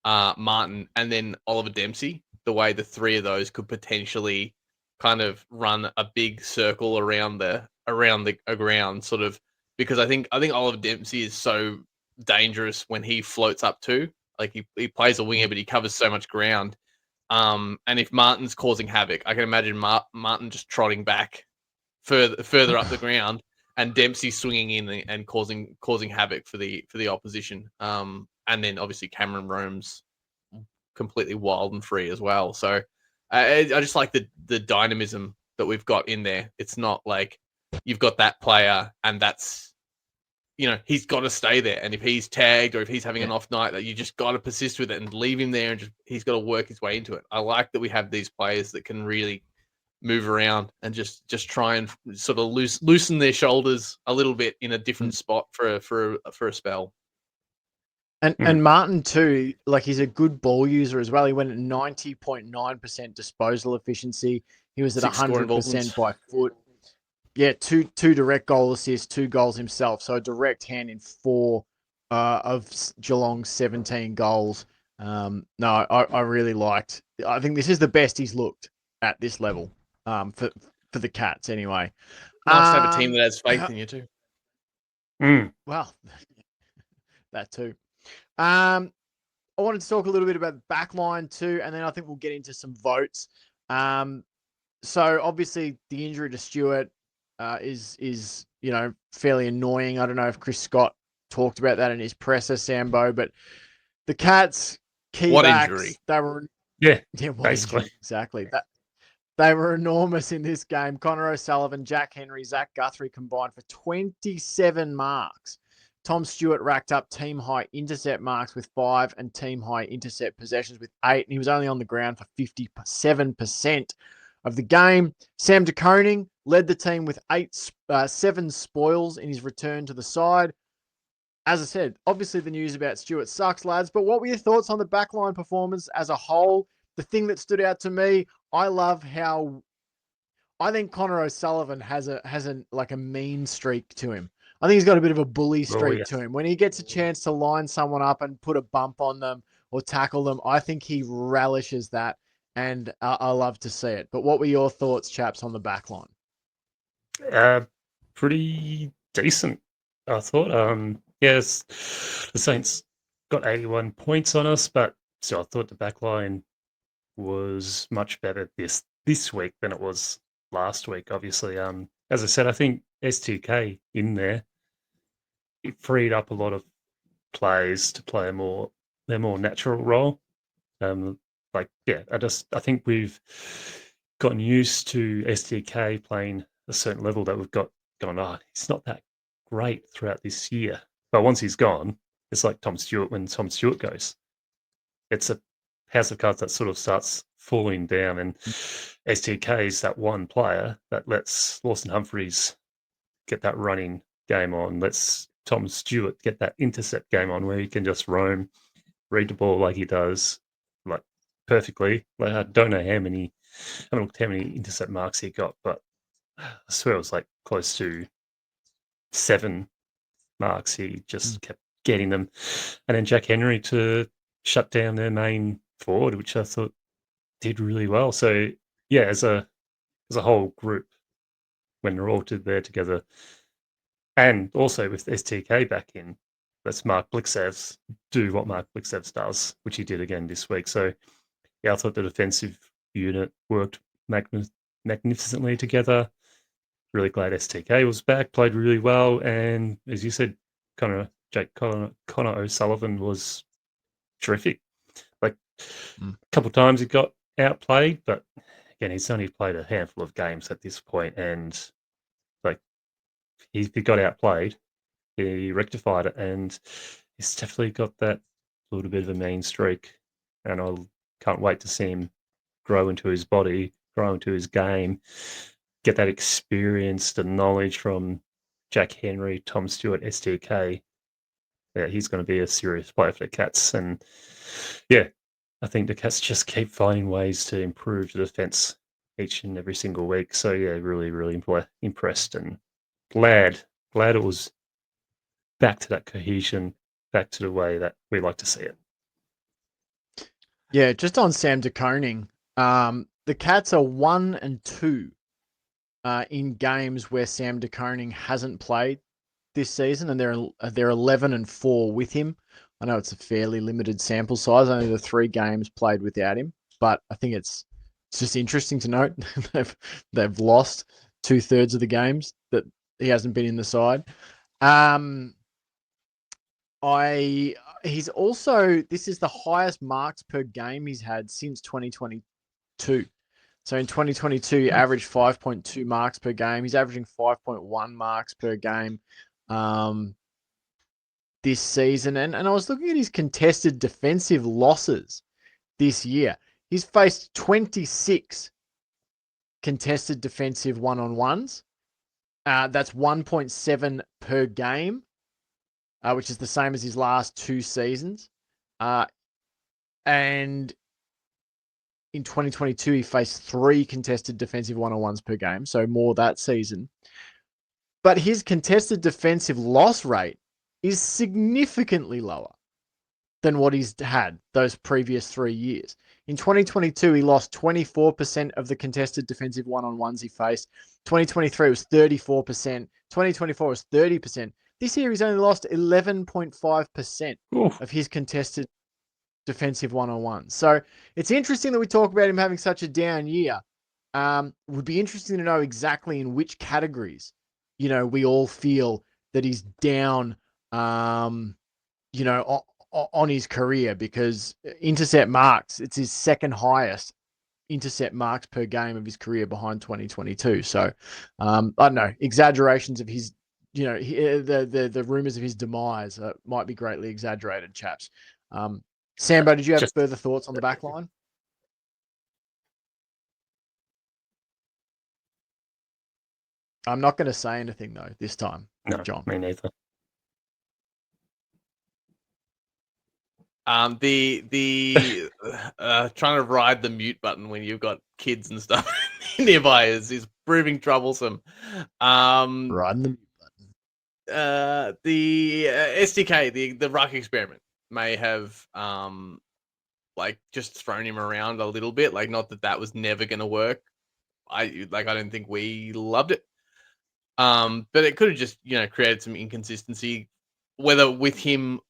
Martin, and then Oliver Dempsey, the way the 3 of those could potentially kind of run a big circle around the ground, sort of, because I think Oliver Dempsey is so dangerous when he floats up too. Like he plays a winger, but he covers so much ground. And if Martin's causing havoc, I can imagine Martin just trotting back further up the ground, and Dempsey swinging in and causing havoc for the opposition. and then obviously Cameron roams completely wild and free as well. So I just like the dynamism that we've got in there. It's not like you've got that player and that's, he's got to stay there. And if he's tagged or if he's having an off night, that you just got to persist with it and leave him there, and he's got to work his way into it. I like that we have these players that can really move around and just try and sort of loosen their shoulders a little bit in a different spot for a spell. And Martin too, like, he's a good ball user as well. He went at 90.9% disposal efficiency. He was at 100% by foot. Yeah, two direct goal assists, 2 goals himself. So a direct hand in 4 of Geelong's 17 goals. No, I really liked. I think this is the best he's looked at this level for the Cats anyway. Nice to have a team that has faith in you too. Well, that too. I wanted to talk a little bit about the back line too, and then I think we'll get into some votes. So obviously the injury to Stewart is fairly annoying. I don't know if Chris Scott talked about that in his presser, Sambo, but the Cats key backs, injury? They were basically exactly that. They were enormous in this game. Connor O'Sullivan, Jack Henry, Zach Guthrie combined for 27 marks. Tom Stewart racked up team-high intercept marks with 5 and team-high intercept possessions with 8, and he was only on the ground for 57% of the game. Sam de Koning led the team with 7 spoils in his return to the side. As I said, obviously the news about Stewart sucks, lads, but what were your thoughts on the backline performance as a whole? The thing that stood out to me, I love how I think Connor O'Sullivan has a mean streak to him. I think he's got a bit of a bully streak to him. When he gets a chance to line someone up and put a bump on them or tackle them, I think he relishes that, and I love to see it. But what were your thoughts, chaps, on the back line? Pretty decent, I thought. Yes, the Saints got 81 points on us, but so I thought the back line was much better this week than it was last week, obviously. As I said, I think STK in there, it freed up a lot of players to play their more natural role. I think we've gotten used to STK playing a certain level that we've got going on. It's not that great throughout this year, but once he's gone, it's like Tom Stewart when Tom Stewart goes. It's a house of cards that sort of starts falling down, and STK is that one player that lets Lawson Humphreys get that running game on, lets Tom Stewart get that intercept game on where he can just roam, read the ball like he does, like perfectly. Like, I don't know how many intercept marks he got, but I swear it was like close to 7 marks. He just kept getting them. And then Jack Henry to shut down their main forward, which I thought did really well. So yeah, as a whole group, when they're all there together, and also with STK back in, let's Mark Blixev do what Mark Blixev does, which he did again this week. So yeah, I thought the defensive unit worked magnificently together. Really glad STK was back, played really well, and as you said, Connor O'Sullivan was terrific. Like a couple of times he got outplayed, but again, he's only played a handful of games at this point, and like he got outplayed, he rectified it, and he's definitely got that little bit of a mean streak, and I can't wait to see him grow into his body, grow into his game, get that experience, the knowledge from Jack Henry, Tom Stewart, STK. Yeah, he's going to be a serious player for the Cats. And yeah, I think the Cats just keep finding ways to improve the defence each and every single week. So yeah, really, really impressed and glad it was back to that cohesion, back to the way that we like to see it. Yeah, just on Sam de Koning, the Cats are 1-2 in games where Sam de Koning hasn't played this season, and they're 11-4 with him. I know it's a fairly limited sample size, only the 3 games played without him, but I think it's just interesting to note they've lost 2/3 of the games that he hasn't been in the side. he's also, this is the highest marks per game he's had since 2022. So in 2022, he averaged 5.2 marks per game. He's averaging 5.1 marks per game this season. And I was looking at his contested defensive losses this year. He's faced 26 contested defensive one-on-ones. That's 1.7 per game, which is the same as his last 2 seasons. And in 2022, he faced 3 contested defensive one-on-ones per game, so more that season. But his contested defensive loss rate is significantly lower than what he's had those previous 3 years. In 2022, he lost 24% of the contested defensive one-on-ones he faced. 2023 was 34%. 2024 was 30%. This year, he's only lost 11.5% of his contested defensive one-on-ones. So it's interesting that we talk about him having such a down year. Would be interesting to know exactly in which categories, we all feel that he's down, on his career, because intercept marks, it's his second highest intercept marks per game of his career behind 2022. So I don't know, exaggerations of his, the rumors of his demise might be greatly exaggerated, chaps. Sambo, did you have further thoughts on the back line? I'm not going to say anything though this time, no, John. Me neither. The trying to ride the mute button when you've got kids and stuff nearby is proving troublesome. Riding the mute button. The SDK, the ruck experiment may have just thrown him around a little bit. Like, not that was never going to work. I don't think we loved it. But it could have just created some inconsistency, whether with him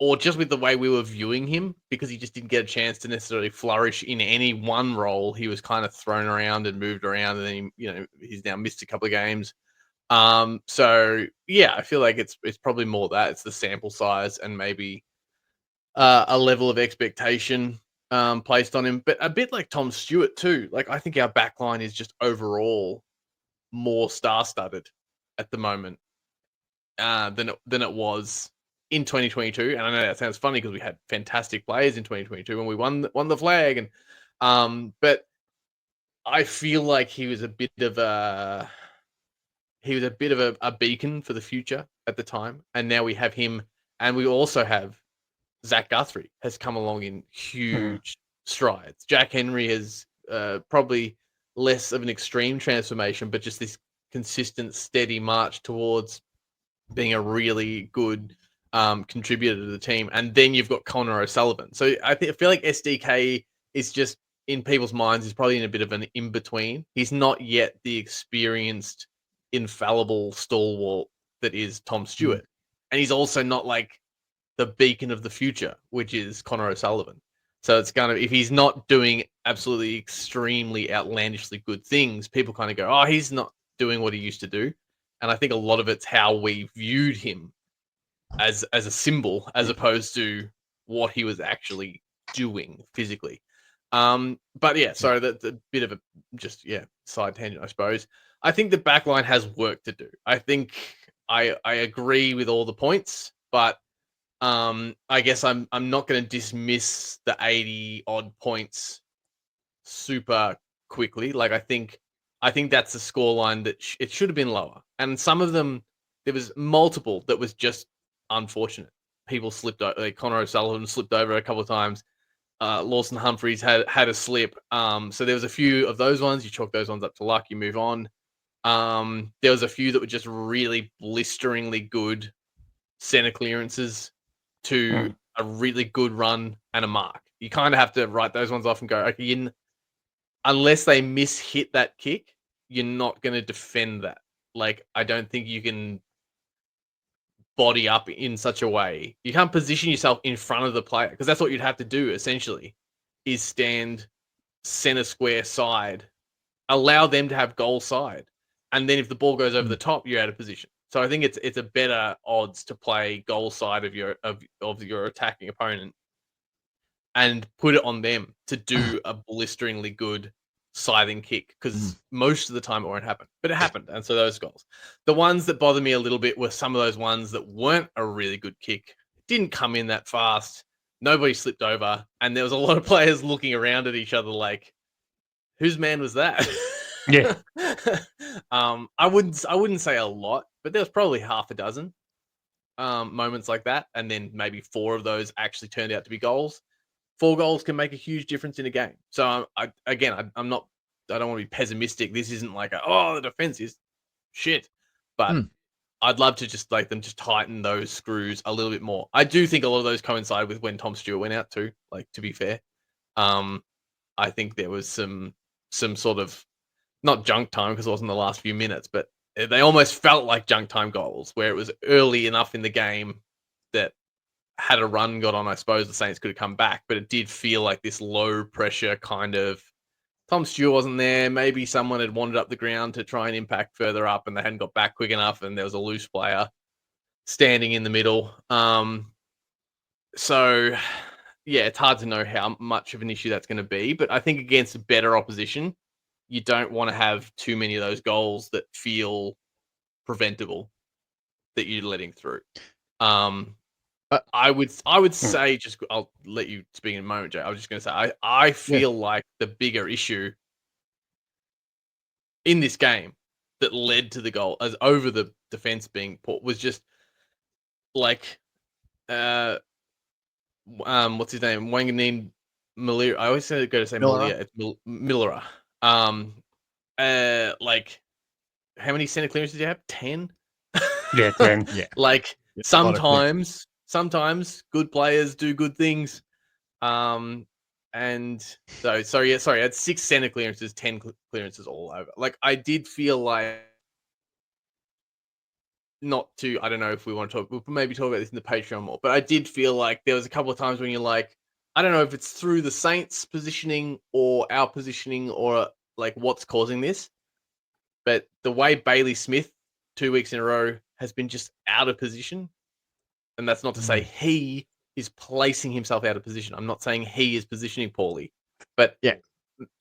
or just with the way we were viewing him, because he just didn't get a chance to necessarily flourish in any one role. He was kind of thrown around and moved around, and then he's now missed a couple of games. So yeah, I feel like it's probably more that it's the sample size and maybe a level of expectation placed on him, but a bit like Tom Stewart too. Like, I think our backline is just overall more star-studded at the moment than it was in 2022. And I know that sounds funny because we had fantastic players in 2022 and we won the flag. And but I feel like he was a bit of a beacon for the future at the time. And now we have him, and we also have Zach Guthrie has come along in huge strides. Jack Henry has probably less of an extreme transformation, but just this consistent, steady march towards being a really good contributor to the team. And then you've got Connor O'Sullivan. So I feel like SDK is just, in people's minds, is probably in a bit of an in-between. He's not yet the experienced, infallible stalwart that is Tom Stewart. And he's also not like the beacon of the future, which is Connor O'Sullivan. So it's kind of, if he's not doing absolutely extremely outlandishly good things, people kind of go, oh, he's not doing what he used to do. And I think a lot of it's how we viewed him as a symbol, as opposed to what he was actually doing physically. But yeah, sorry, that's a bit of a side tangent, I suppose. I think the backline has work to do. I think I agree with all the points, but I guess I'm not going to dismiss the 80 odd points super quickly. Like, I think that's a scoreline that it should have been lower. And some of them, there was multiple that was just unfortunate. People slipped over. Like Connor O'Sullivan slipped over a couple of times. Lawson Humphreys had a slip. So there was a few of those ones. You chalk those ones up to luck. You move on. There was a few that were just really blisteringly good center clearances to a really good run and a mark. You kind of have to write those ones off and go, okay, unless they hit that kick, you're not going to defend that. Like, I don't think you can body up in such a way. You can't position yourself in front of the player, because that's what you'd have to do essentially, is stand center square side, allow them to have goal side. And then if the ball goes over the top, you're out of position. So I think it's a better odds to play goal side of your attacking opponent and put it on them to do a blisteringly good scything kick, because most of the time it won't happen, but it happened, and so those goals. The ones that bother me a little bit were some of those ones that weren't a really good kick, didn't come in that fast, nobody slipped over, and there was a lot of players looking around at each other like, whose man was that? Yeah. I wouldn't say a lot, but there was probably half a dozen moments like that, and then maybe 4 of those actually turned out to be goals. 4 goals can make a huge difference in a game. So I'm not. I don't want to be pessimistic. This isn't like the defense is shit, but I'd love to just like them to tighten those screws a little bit more. I do think a lot of those coincide with when Tom Stewart went out too. Like, to be fair, I think there was some sort of not junk time because it wasn't the last few minutes, but they almost felt like junk time goals where it was early enough in the game that had a run got on, I suppose the Saints could have come back, but it did feel like this low pressure kind of. Tom Stewart wasn't there. Maybe someone had wandered up the ground to try and impact further up, and they hadn't got back quick enough, and there was a loose player standing in the middle. So, yeah, it's hard to know how much of an issue that's going to be, but I think against better opposition, you don't want to have too many of those goals that feel preventable that you're letting through. I would say, just I'll let you speak in a moment, Jay. I was just going to say I feel like the bigger issue in this game that led to the goal, as over the defense being put, was just like what's his name, Wanganeen Malira. I always go to say Malira. It's Millera. Like, how many center clearances do you have? 10. Yeah, 10. Yeah. Like, sometimes good players do good things. And so sorry, I had 6 center clearances, 10 clearances all over. Like, I did feel like, not to, I don't know if we want to talk, we'll maybe talk about this in the Patreon more, but I did feel like there was a couple of times when you're like, I don't know if it's through the Saints positioning or our positioning or like what's causing this, but the way Bailey Smith 2 weeks in a row has been just out of position. And that's not to say he is placing himself out of position. I'm not saying he is positioning poorly, but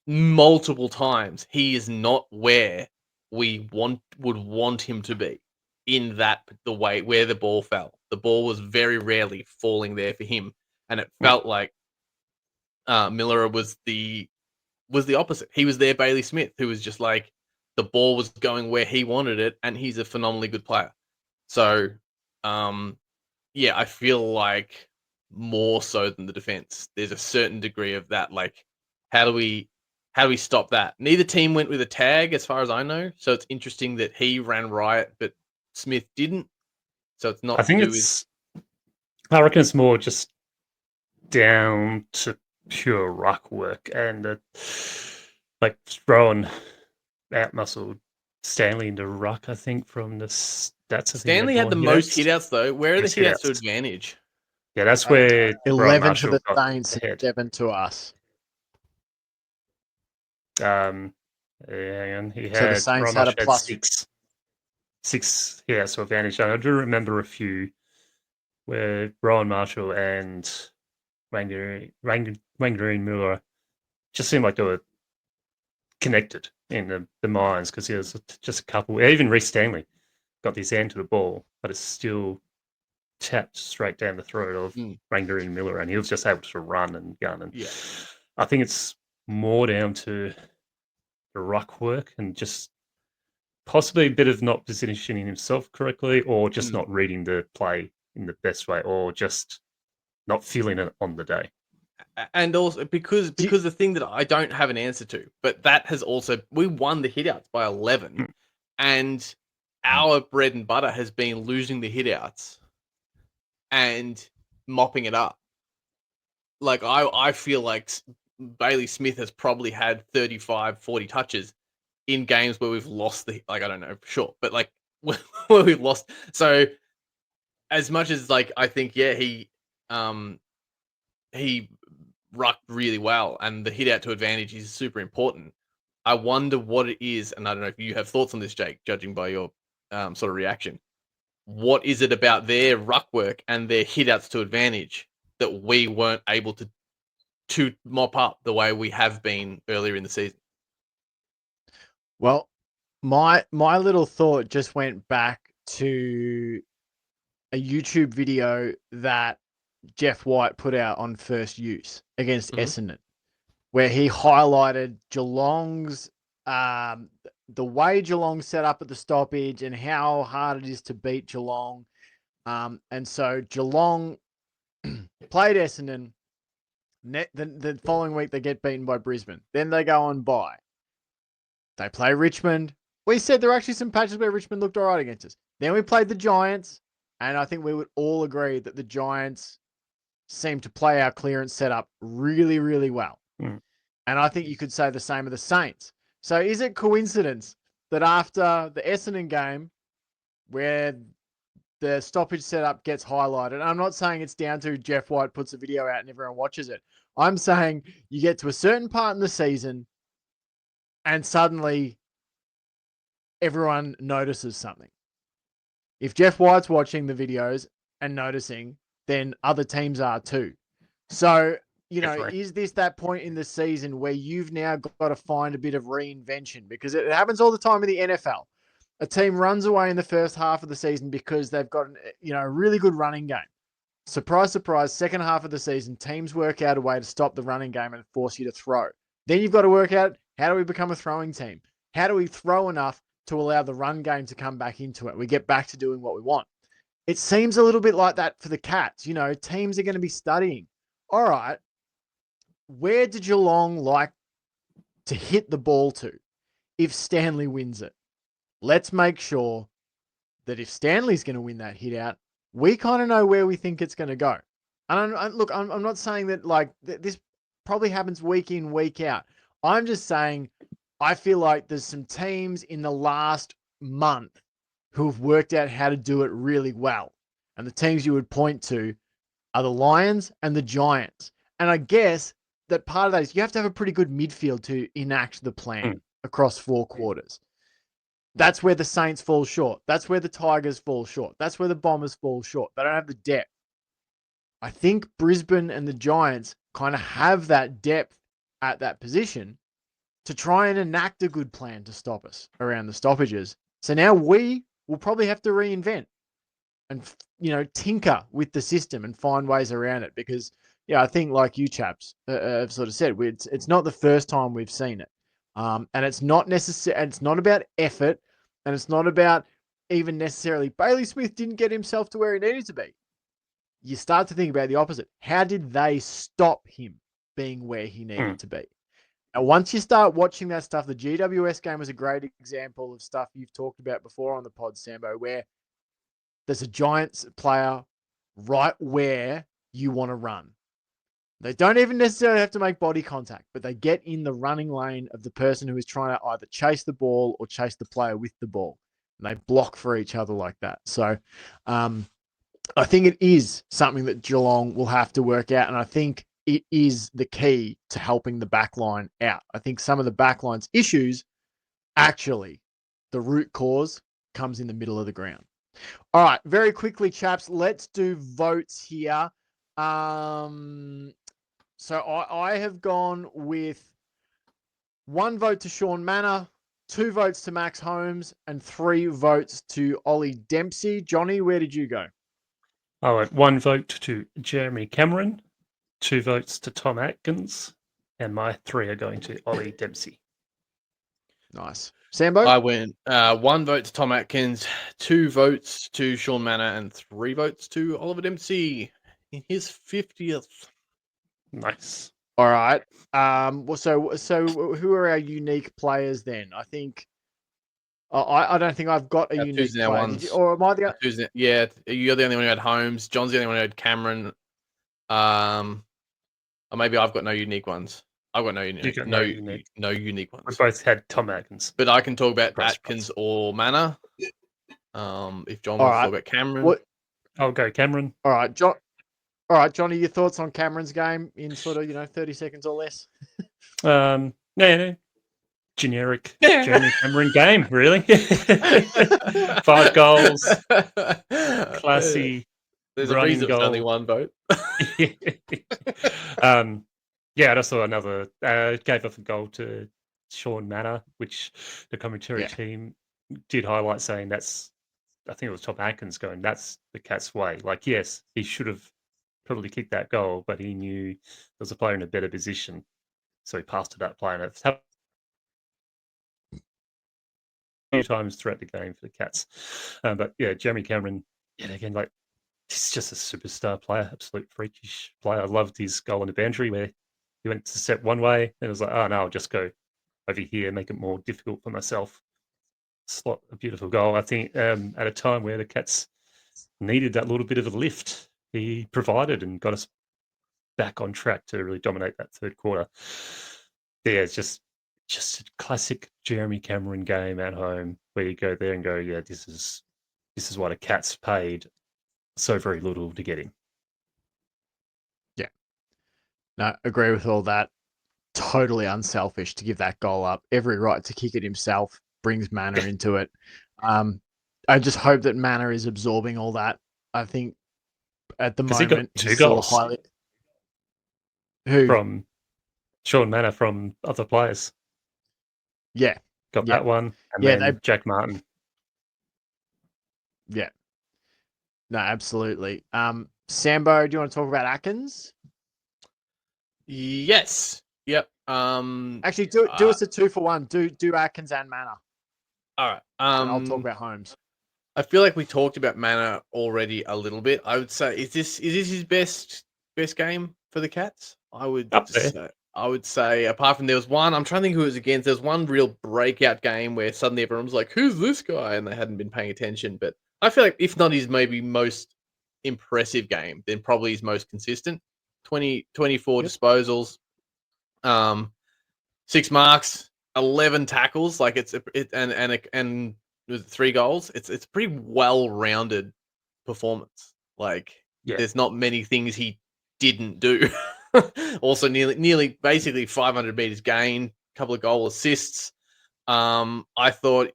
multiple times he is not where we would want him to be in the way where the ball fell. The ball was very rarely falling there for him, and it felt like Miller was the opposite. He was there, Bailey Smith, who was just like, the ball was going where he wanted it, and he's a phenomenally good player. So, yeah, I feel like more so than the defense, there's a certain degree of that. Like, how do we stop that? Neither team went with a tag, as far as I know. So it's interesting that he ran riot, but Smith didn't. So it's not. I reckon it's more just down to pure ruck work and like throwing out muscle Stanley into ruck. I think from the stats. Stanley had the most hitouts though. Where are the hitouts to advantage? Yeah, that's where 11 to the Saints, 7 to us. Hang on. He So had, the Saints had a plus 6 hitouts to advantage. And I do remember a few where Brian Marshall and Wanganeen Miller just seemed like they were connected in the minds, because there's just a couple. Even Reece Stanley got his hand to the ball, but it's still tapped straight down the throat of Wanganeen Miller, and he was just able to run and gun. And I think it's more down to the ruck work and just possibly a bit of not positioning himself correctly, or just not reading the play in the best way, or just not feeling it on the day. And also because the thing that I don't have an answer to, but that has also, we won the hitouts by 11, and our bread and butter has been losing the hitouts and mopping it up. Like, I feel like Bailey Smith has probably had 35, 40 touches in games where we've lost I don't know for sure, but like where we've lost. So as much as like, I think, he rucked really well, and the hit out to advantage is super important. I wonder what it is, and I don't know if you have thoughts on this, Jake, judging by your sort of reaction. what is it about their ruck work and their hit-outs to advantage that we weren't able to mop up the way we have been earlier in the season? Well, my little thought just went back to a YouTube video that Jeff White put out on First Use against Essendon, where he highlighted Geelong's the way Geelong set up at the stoppage and how hard it is to beat Geelong. And so Geelong played Essendon. The following week, they get beaten by Brisbane. Then they go on bye. They play Richmond. We said there were actually some patches where Richmond looked all right against us. Then we played the Giants, and I think we would all agree that the Giants seemed to play our clearance setup really, really well. And I think you could say the same of the Saints. So is it coincidence that after the Essendon game, where the stoppage setup gets highlighted, and I'm not saying it's down to Jeff White puts a video out and everyone watches it. I'm saying you get to a certain part in the season and suddenly everyone notices something. If Jeff White's watching the videos and noticing, then other teams are too. So, is this that point in the season where you've now got to find a bit of reinvention? Because it happens all the time in the NFL. A team runs away in the first half of the season because they've got a really good running game. Surprise, surprise, second half of the season, teams work out a way to stop the running game and force you to throw. Then you've got to work out, how do we become a throwing team? How do we throw enough to allow the run game to come back into it? We get back to doing what we want. It seems a little bit like that for the Cats. Teams are going to be studying. All right, where did Geelong like to hit the ball to if Stanley wins it? Let's make sure that if Stanley's going to win that hit out, we kind of know where we think it's going to go. And I'm not saying that this probably happens week in, week out. I'm just saying I feel like there's some teams in the last month who have worked out how to do it really well. And the teams you would point to are the Lions and the Giants. And I guess that part of that is you have to have a pretty good midfield to enact the plan across 4 quarters. That's where the Saints fall short. That's where the Tigers fall short. That's where the Bombers fall short. They don't have the depth. I think Brisbane and the Giants kind of have that depth at that position to try and enact a good plan to stop us around the stoppages. So now we will probably have to reinvent and, tinker with the system and find ways around it because, I think like you chaps have sort of said, it's not the first time we've seen it. And it's not necessary. It's not about effort, and it's not about even necessarily Bailey Smith didn't get himself to where he needed to be. You start to think about the opposite. How did they stop him being where he needed to be? And once you start watching that stuff, the GWS game was a great example of stuff you've talked about before on the pod, Sambo, where there's a Giants player right where you want to run. They don't even necessarily have to make body contact, but they get in the running lane of the person who is trying to either chase the ball or chase the player with the ball. And they block for each other like that. So I think it is something that Geelong will have to work out. And I think it is the key to helping the backline out. I think some of the backline's issues, actually, the root cause comes in the middle of the ground. All right, very quickly, chaps, let's do votes here. So I have gone with 1 vote to Sean Manor, 2 votes to Max Holmes, and 3 votes to Ollie Dempsey. Johnny, where did you go? I went 1 vote to Jeremy Cameron, 2 votes to Tom Atkins, and my 3 are going to Ollie Dempsey. Nice. Sambo? I went 1 vote to Tom Atkins, 2 votes to Sean Manor, and 3 votes to Oliver Dempsey in his 50th. Nice. All right. So who are our unique players then? I think I don't think I've got a unique player. Or am I the? Yeah, you're the only one who had Holmes. John's the only one who had Cameron. Or maybe I've got no unique ones. I've got no unique ones. We both had Tom Atkins. But I can talk about Atkins or Manor. If John wants to talk about Cameron. I'll go Cameron. All right, John. All right, Johnny, your thoughts on Cameron's game in sort of 30 seconds or less? No. generic Jeremy Cameron game, really. 5 goals, classy There's a running reason it's only goal. one vote. Yeah, I saw another gave up a goal to Sean Manor, which the commentary team did highlight, saying that's, I think it was Tom Atkins going, that's the Cats' way. Like, yes, he should have probably kicked that goal, but he knew there was a player in a better position, so he passed to that player. And it's happened a few times throughout the game for the Cats. But yeah, Jeremy Cameron, yeah, again, like, he's just a superstar player, absolute freakish player. I loved his goal in the boundary where he went to set one way and it was like, oh no, I'll just go over here, make it more difficult for myself. Slot a beautiful goal. I think at a time where the Cats needed that little bit of a lift, he provided and got us back on track to really dominate that third quarter. Yeah, it's just a classic Jeremy Cameron game at home where you go there and go, yeah, this is why the Cats paid so very little to get him. Yeah. No, agree with all that. Totally unselfish to give that goal up. Every right to kick it himself, brings Manor into it. I just hope that Manor is absorbing all that. I think at the moment he got 2 he's still goals highly. Who? from Sean Manor from other players. Yeah. Got that one. And Yeah, then Jack Martin. Yeah. No, absolutely. Sambo, do you want to talk about Atkins? Yes. Yep. Actually, do us a 2-for-1. Do Atkins and Manor. All right. And I'll talk about Holmes. I feel like we talked about Manor already a little bit. I would say, is this his best game for the Cats? I would say, apart from there was one, I'm trying to think who it was against. There was one real breakout game where suddenly everyone was like, "Who's this guy?" and they hadn't been paying attention. But I feel like if not his maybe most impressive game, then probably his most consistent. 24 disposals, 6 marks, 11 tackles. Like and with 3 goals. It's a pretty well-rounded performance. Like there's not many things he didn't do. Also nearly basically 500 meters gain, a couple of goal assists. I thought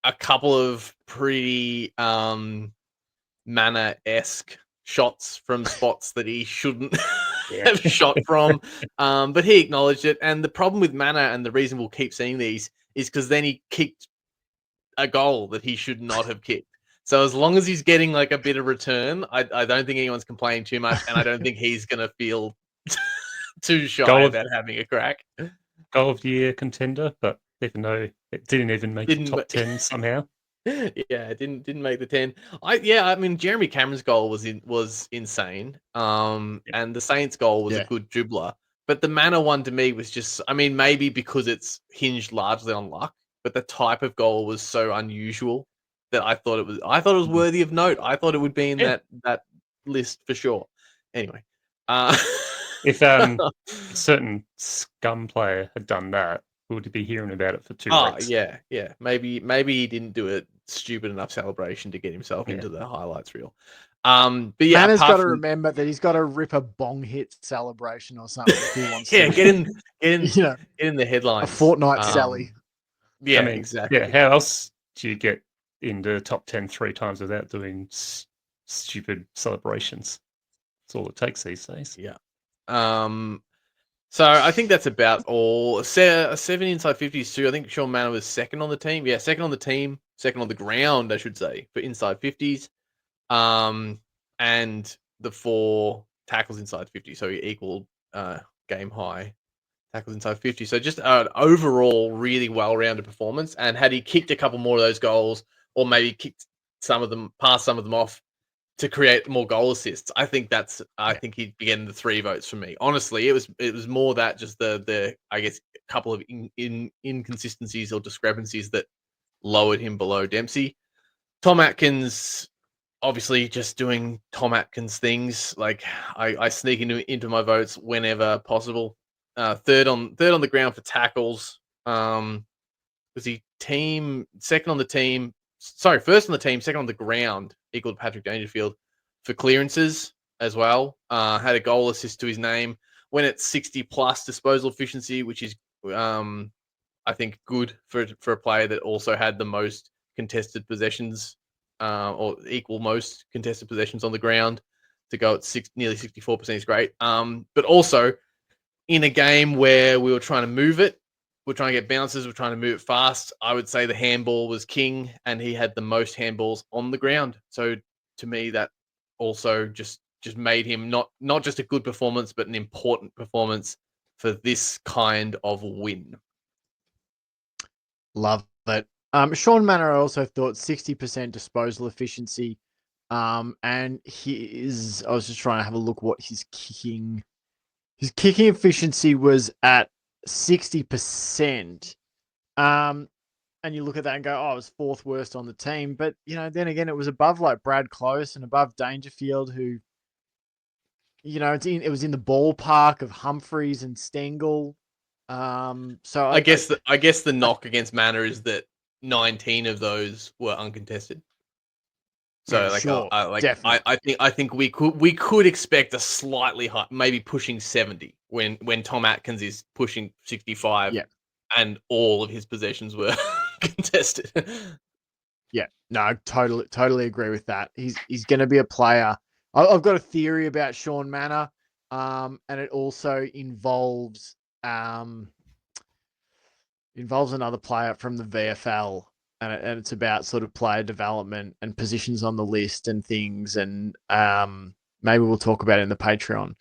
a couple of pretty Manor-esque shots from spots that he shouldn't have shot from. But he acknowledged it. And the problem with Manor, and the reason we'll keep seeing these, is because then he kicked a goal that he should not have kicked. So as long as he's getting like a bit of return, I don't think anyone's complaining too much, and I don't think he's gonna feel too shy about having a crack. Goal of the year contender, but even though it didn't even make the top 10 somehow. Yeah, it didn't make the 10. I mean, Jeremy Cameron's goal was insane. And the Saints goal was a good dribbler. But the Manor one to me was just, I mean, maybe because it's hinged largely on luck, but the type of goal was so unusual that I thought it was worthy of note. I thought it would be in that list for sure. Anyway. If a certain scum player had done that, we would be hearing about it for 2 weeks. Yeah. Maybe he didn't do a stupid enough celebration to get himself into the highlights reel. But yeah, Manor's got to remember that he's got to rip a bong hit celebration or something if he wants to. Get in the headlines. A fortnight Sally. Yeah, I mean, exactly. Yeah, how else do you get in the top 10 3 times without doing stupid celebrations? That's all it takes these days. Yeah. So I think that's about all. 7 inside 50s too. I think Sean Manor was second on the team. Yeah, second on the team, second on the ground, I should say, for inside 50s. And the 4 tackles inside 50. So he equaled game high tackles inside 50. So just an overall really well-rounded performance. And had he kicked a couple more of those goals, or maybe kicked passed some of them off to create more goal assists, I think think he'd be getting the 3 votes from me. Honestly, it was more that just the I guess a couple of inconsistencies or discrepancies that lowered him below Dempsey. Tom Atkins, obviously just doing Tom Atkins things. Like I sneak into my votes whenever possible. Third on the ground for tackles. Was he second on the team? Sorry, first on the team, second on the ground, equal to Patrick Dangerfield for clearances as well. Had a goal assist to his name. Went at 60 plus disposal efficiency, which is I think good for a player that also had the most contested possessions, or equal most contested possessions on the ground. To go at nearly 64% is great. But also in a game where we were trying to move it, we're trying to get bounces, we're trying to move it fast. I would say the handball was king, and he had the most handballs on the ground. So to me, that also just made him not just a good performance, but an important performance for this kind of win. Love it. Sean Manor, I also thought 60% disposal efficiency. And I was just trying to have a look what his kicking efficiency was at 60%. And you look at that and go, oh, it was fourth worst on the team. But, then again, it was above like Brad Close and above Dangerfield, who, it was in the ballpark of Humphreys and Stengel. So I guess the knock against Manor is that 19 of those were uncontested. So sure, I think we could expect a slightly high, maybe pushing 70 when Tom Atkins is pushing 65, and all of his possessions were contested. Yeah, no, totally agree with that. He's going to be a player. I've got a theory about Sean Manor, and it also involves another player from the VFL, and it's about sort of player development and positions on the list and things, and maybe we'll talk about it in the Patreon.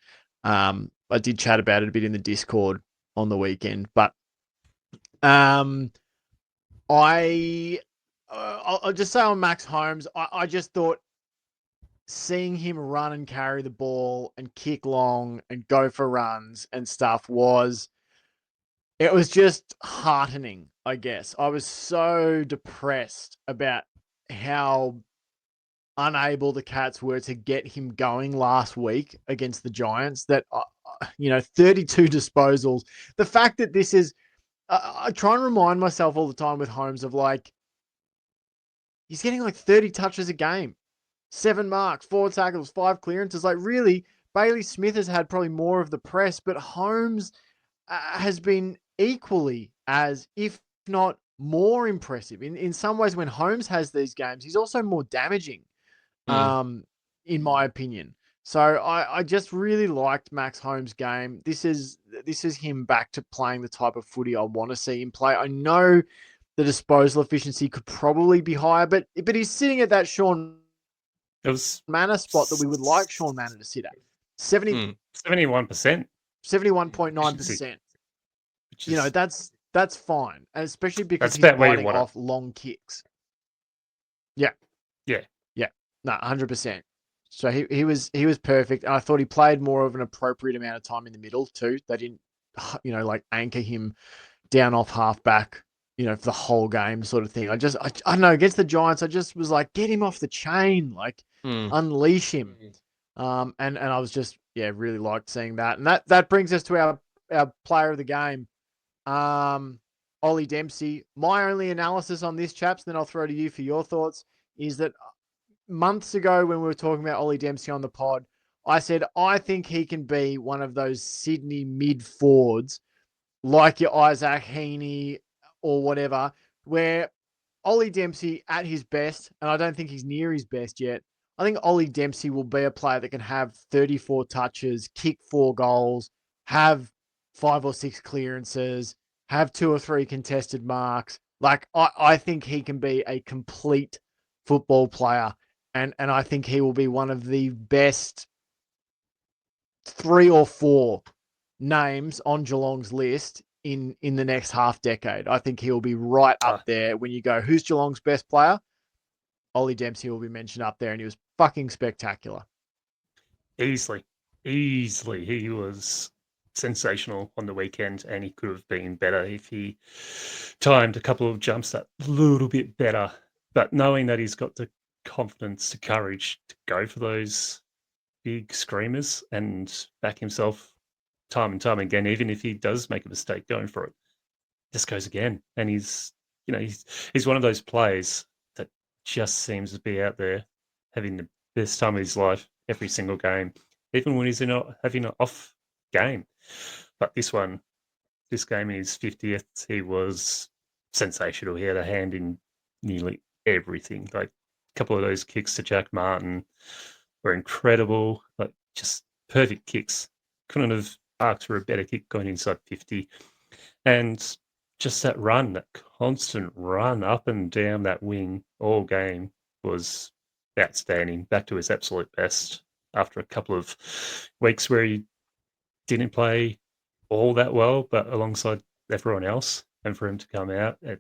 I did chat about it a bit in the Discord on the weekend, but I'll just say on Max Holmes, I just thought seeing him run and carry the ball and kick long and go for runs and stuff was just heartening, I guess. I was so depressed about how unable the Cats were to get him going last week against the Giants, that, 32 disposals. The fact that this is, I try and remind myself all the time with Holmes of like, he's getting like 30 touches a game, 7 marks, 4 tackles, 5 clearances. Like, really, Bailey Smith has had probably more of the press, but Holmes has been equally as, if not more impressive. In some ways, when Holmes has these games, he's also more damaging, in my opinion. So I just really liked Max Holmes' game. This is him back to playing the type of footy I want to see him play. I know the disposal efficiency could probably be higher, but he's sitting at that Sean Manor spot that we would like Sean Manor to sit at. 71%. 71.9%. That's fine, especially because he's biting off long kicks. Yeah. No, 100%. So he was perfect, and I thought he played more of an appropriate amount of time in the middle too. They didn't, like anchor him down off halfback, for the whole game sort of thing. I don't know, against the Giants, I just was like, get him off the chain, like unleash him. And I was just really liked seeing that, and that brings us to our player of the game. Ollie Dempsey. My only analysis on this, chaps, then I'll throw to you for your thoughts, is that months ago when we were talking about Ollie Dempsey on the pod, I said, I think he can be one of those Sydney mid-forwards, like your Isaac Heaney or whatever, where Ollie Dempsey at his best, and I don't think he's near his best yet, I think Ollie Dempsey will be a player that can have 34 touches, kick 4 goals, have 5 or 6 clearances, have 2 or 3 contested marks. Like, I think he can be a complete football player, and I think he will be one of the best 3 or 4 names on Geelong's list in the next half decade. I think he'll be right up there. When you go, who's Geelong's best player? Ollie Dempsey will be mentioned up there, and he was fucking spectacular. Easily. He was sensational on the weekend, and he could have been better if he timed a couple of jumps that little bit better. But knowing that he's got the confidence, the courage to go for those big screamers and back himself time and time again, even if he does make a mistake going for it, just goes again. And he's one of those players that just seems to be out there having the best time of his life every single game, even when he's having an off game. But this one, this game in his 50th. He was sensational. He had a hand in nearly everything. Like a couple of those kicks to Jack Martin were incredible. Like just perfect kicks. Couldn't have asked for a better kick going inside 50. And just that run, that constant run up and down that wing all game was outstanding. Back to his absolute best after a couple of weeks where he didn't play all that well, but alongside everyone else. And for him to come out at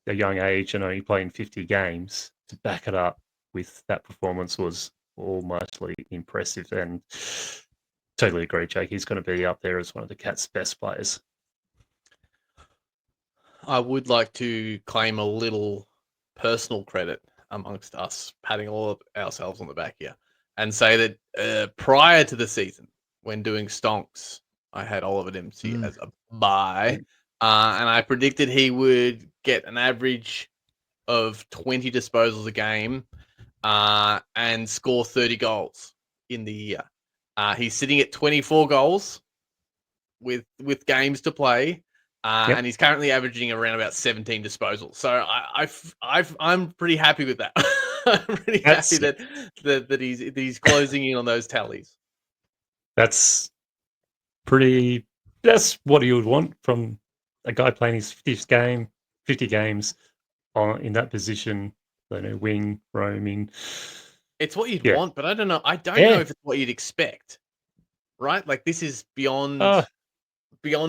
a young age and only playing 50 games to back it up with that performance was almightily impressive. And totally agree, Jake. He's going to be up there as one of the Cats' best players. I would like to claim a little personal credit amongst us, patting all of ourselves on the back here, and say that prior to the season, when doing stonks, I had Oliver Dempsey as a buy, and I predicted he would get an average of 20 disposals a game and score 30 goals in the year. He's sitting at 24 goals with games to play. And he's currently averaging around about 17 disposals. So I'm pretty happy with that. I'm pretty happy that he's closing in on those tallies. That's what you would want from a guy playing his 50 games in that position, wing, roaming. It's what you'd want, but I don't know. I don't know if it's what you'd expect, right? Like this is beyond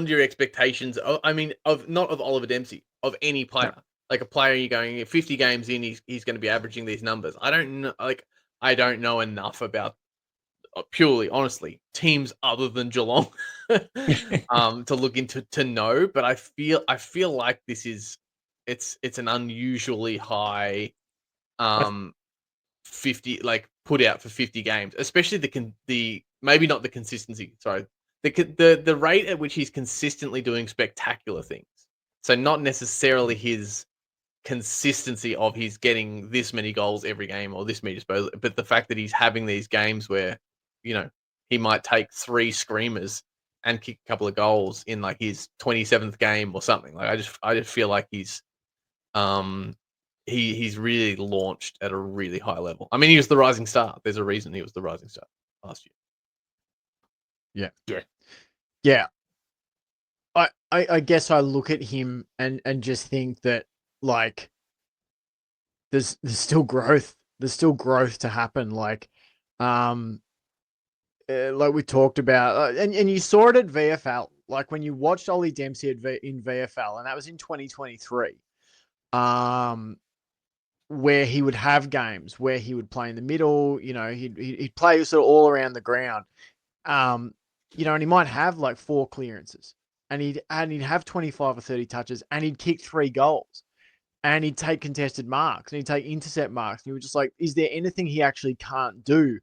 your expectations. I mean, not of Oliver Dempsey, of any player. No. Like a player, you're going 50 games in, he's going to be averaging these numbers. I don't know. I don't know enough about purely, honestly, teams other than Geelong to look into to know. But I feel like this is it's an unusually high 50 put out for 50 games, especially the maybe not the consistency. Sorry. The rate at which he's consistently doing spectacular things. So not necessarily his consistency of he's getting this many goals every game or this many disposals, but the fact that he's having these games where, he might take 3 screamers and kick a couple of goals in like his 27th game or something. Like I just feel like he's really launched at a really high level. I mean, he was the rising star. There's a reason he was the rising star last year. Yeah. I guess I look at him and just think that like there's still growth. There's still growth to happen. Like we talked about, and you saw it at VFL. Like when you watched Ollie Dempsey in VFL, and that was in 2023. Where he would have games where he would play in the middle. He'd play sort of all around the ground. And he might have like 4 clearances and he'd have 25 or 30 touches and he'd kick 3 goals and he'd take contested marks and he'd take intercept marks. And you were just like, is there anything he actually can't do?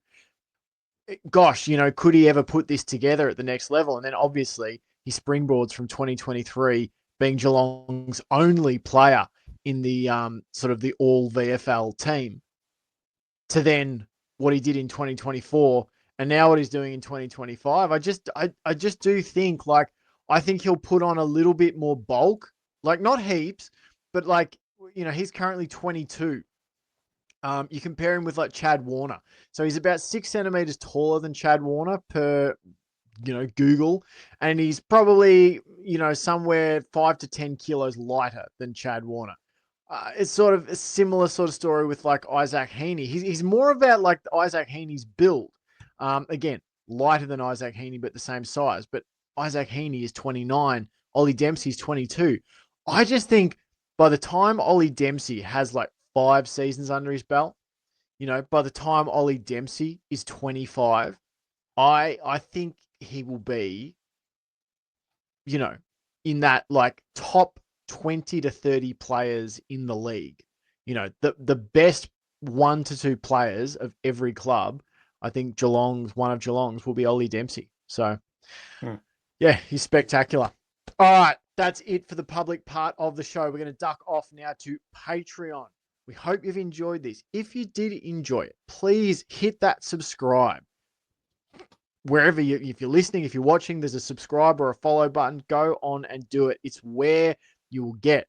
Gosh, could he ever put this together at the next level? And then obviously he springboards from 2023 being Geelong's only player in the sort of the all VFL team to then what he did in 2024. And now what he's doing in 2025, I just do think I think he'll put on a little bit more bulk, like not heaps, but he's currently 22. You compare him with like Chad Warner. So he's about 6 centimeters taller than Chad Warner per, Google. And he's probably, somewhere 5 to 10 kilos lighter than Chad Warner. It's sort of a similar sort of story with like Isaac Heaney. He's more about like Isaac Heaney's build. Again, lighter than Isaac Heaney, but the same size. But Isaac Heaney is 29. Ollie Dempsey's 22. I just think by the time Ollie Dempsey has like 5 seasons under his belt, by the time Ollie Dempsey is 25, I think he will be, in that like top 20 to 30 players in the league. The best 1 to 2 players of every club. I think one of Geelong's will be Ollie Dempsey. So, yeah, he's spectacular. All right, that's it for the public part of the show. We're going to duck off now to Patreon. We hope you've enjoyed this. If you did enjoy it, please hit that subscribe. wherever if you're listening, if you're watching, there's a subscribe or a follow button. Go on and do it. It's where you will get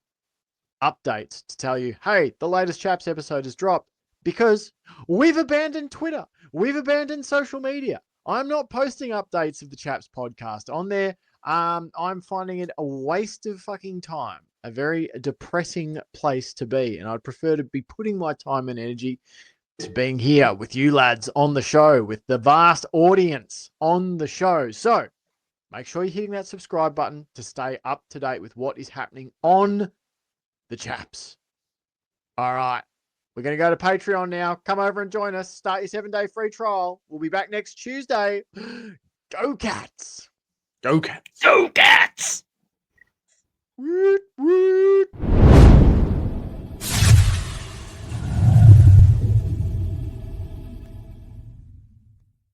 updates to tell you, hey, the latest Chaps episode has dropped, because we've abandoned Twitter. We've abandoned social media. I'm not posting updates of the Chaps podcast on there. I'm finding it a waste of fucking time, a very depressing place to be. And I'd prefer to be putting my time and energy to being here with you lads on the show, with the vast audience on the show. So make sure you're hitting that subscribe button to stay up to date with what is happening on the Chaps. All right. We're going to go to Patreon now. Come over and join us. Start your 7-day free trial. We'll be back next Tuesday. Go Cats. Go Cats. Go Cats! Woot, woot.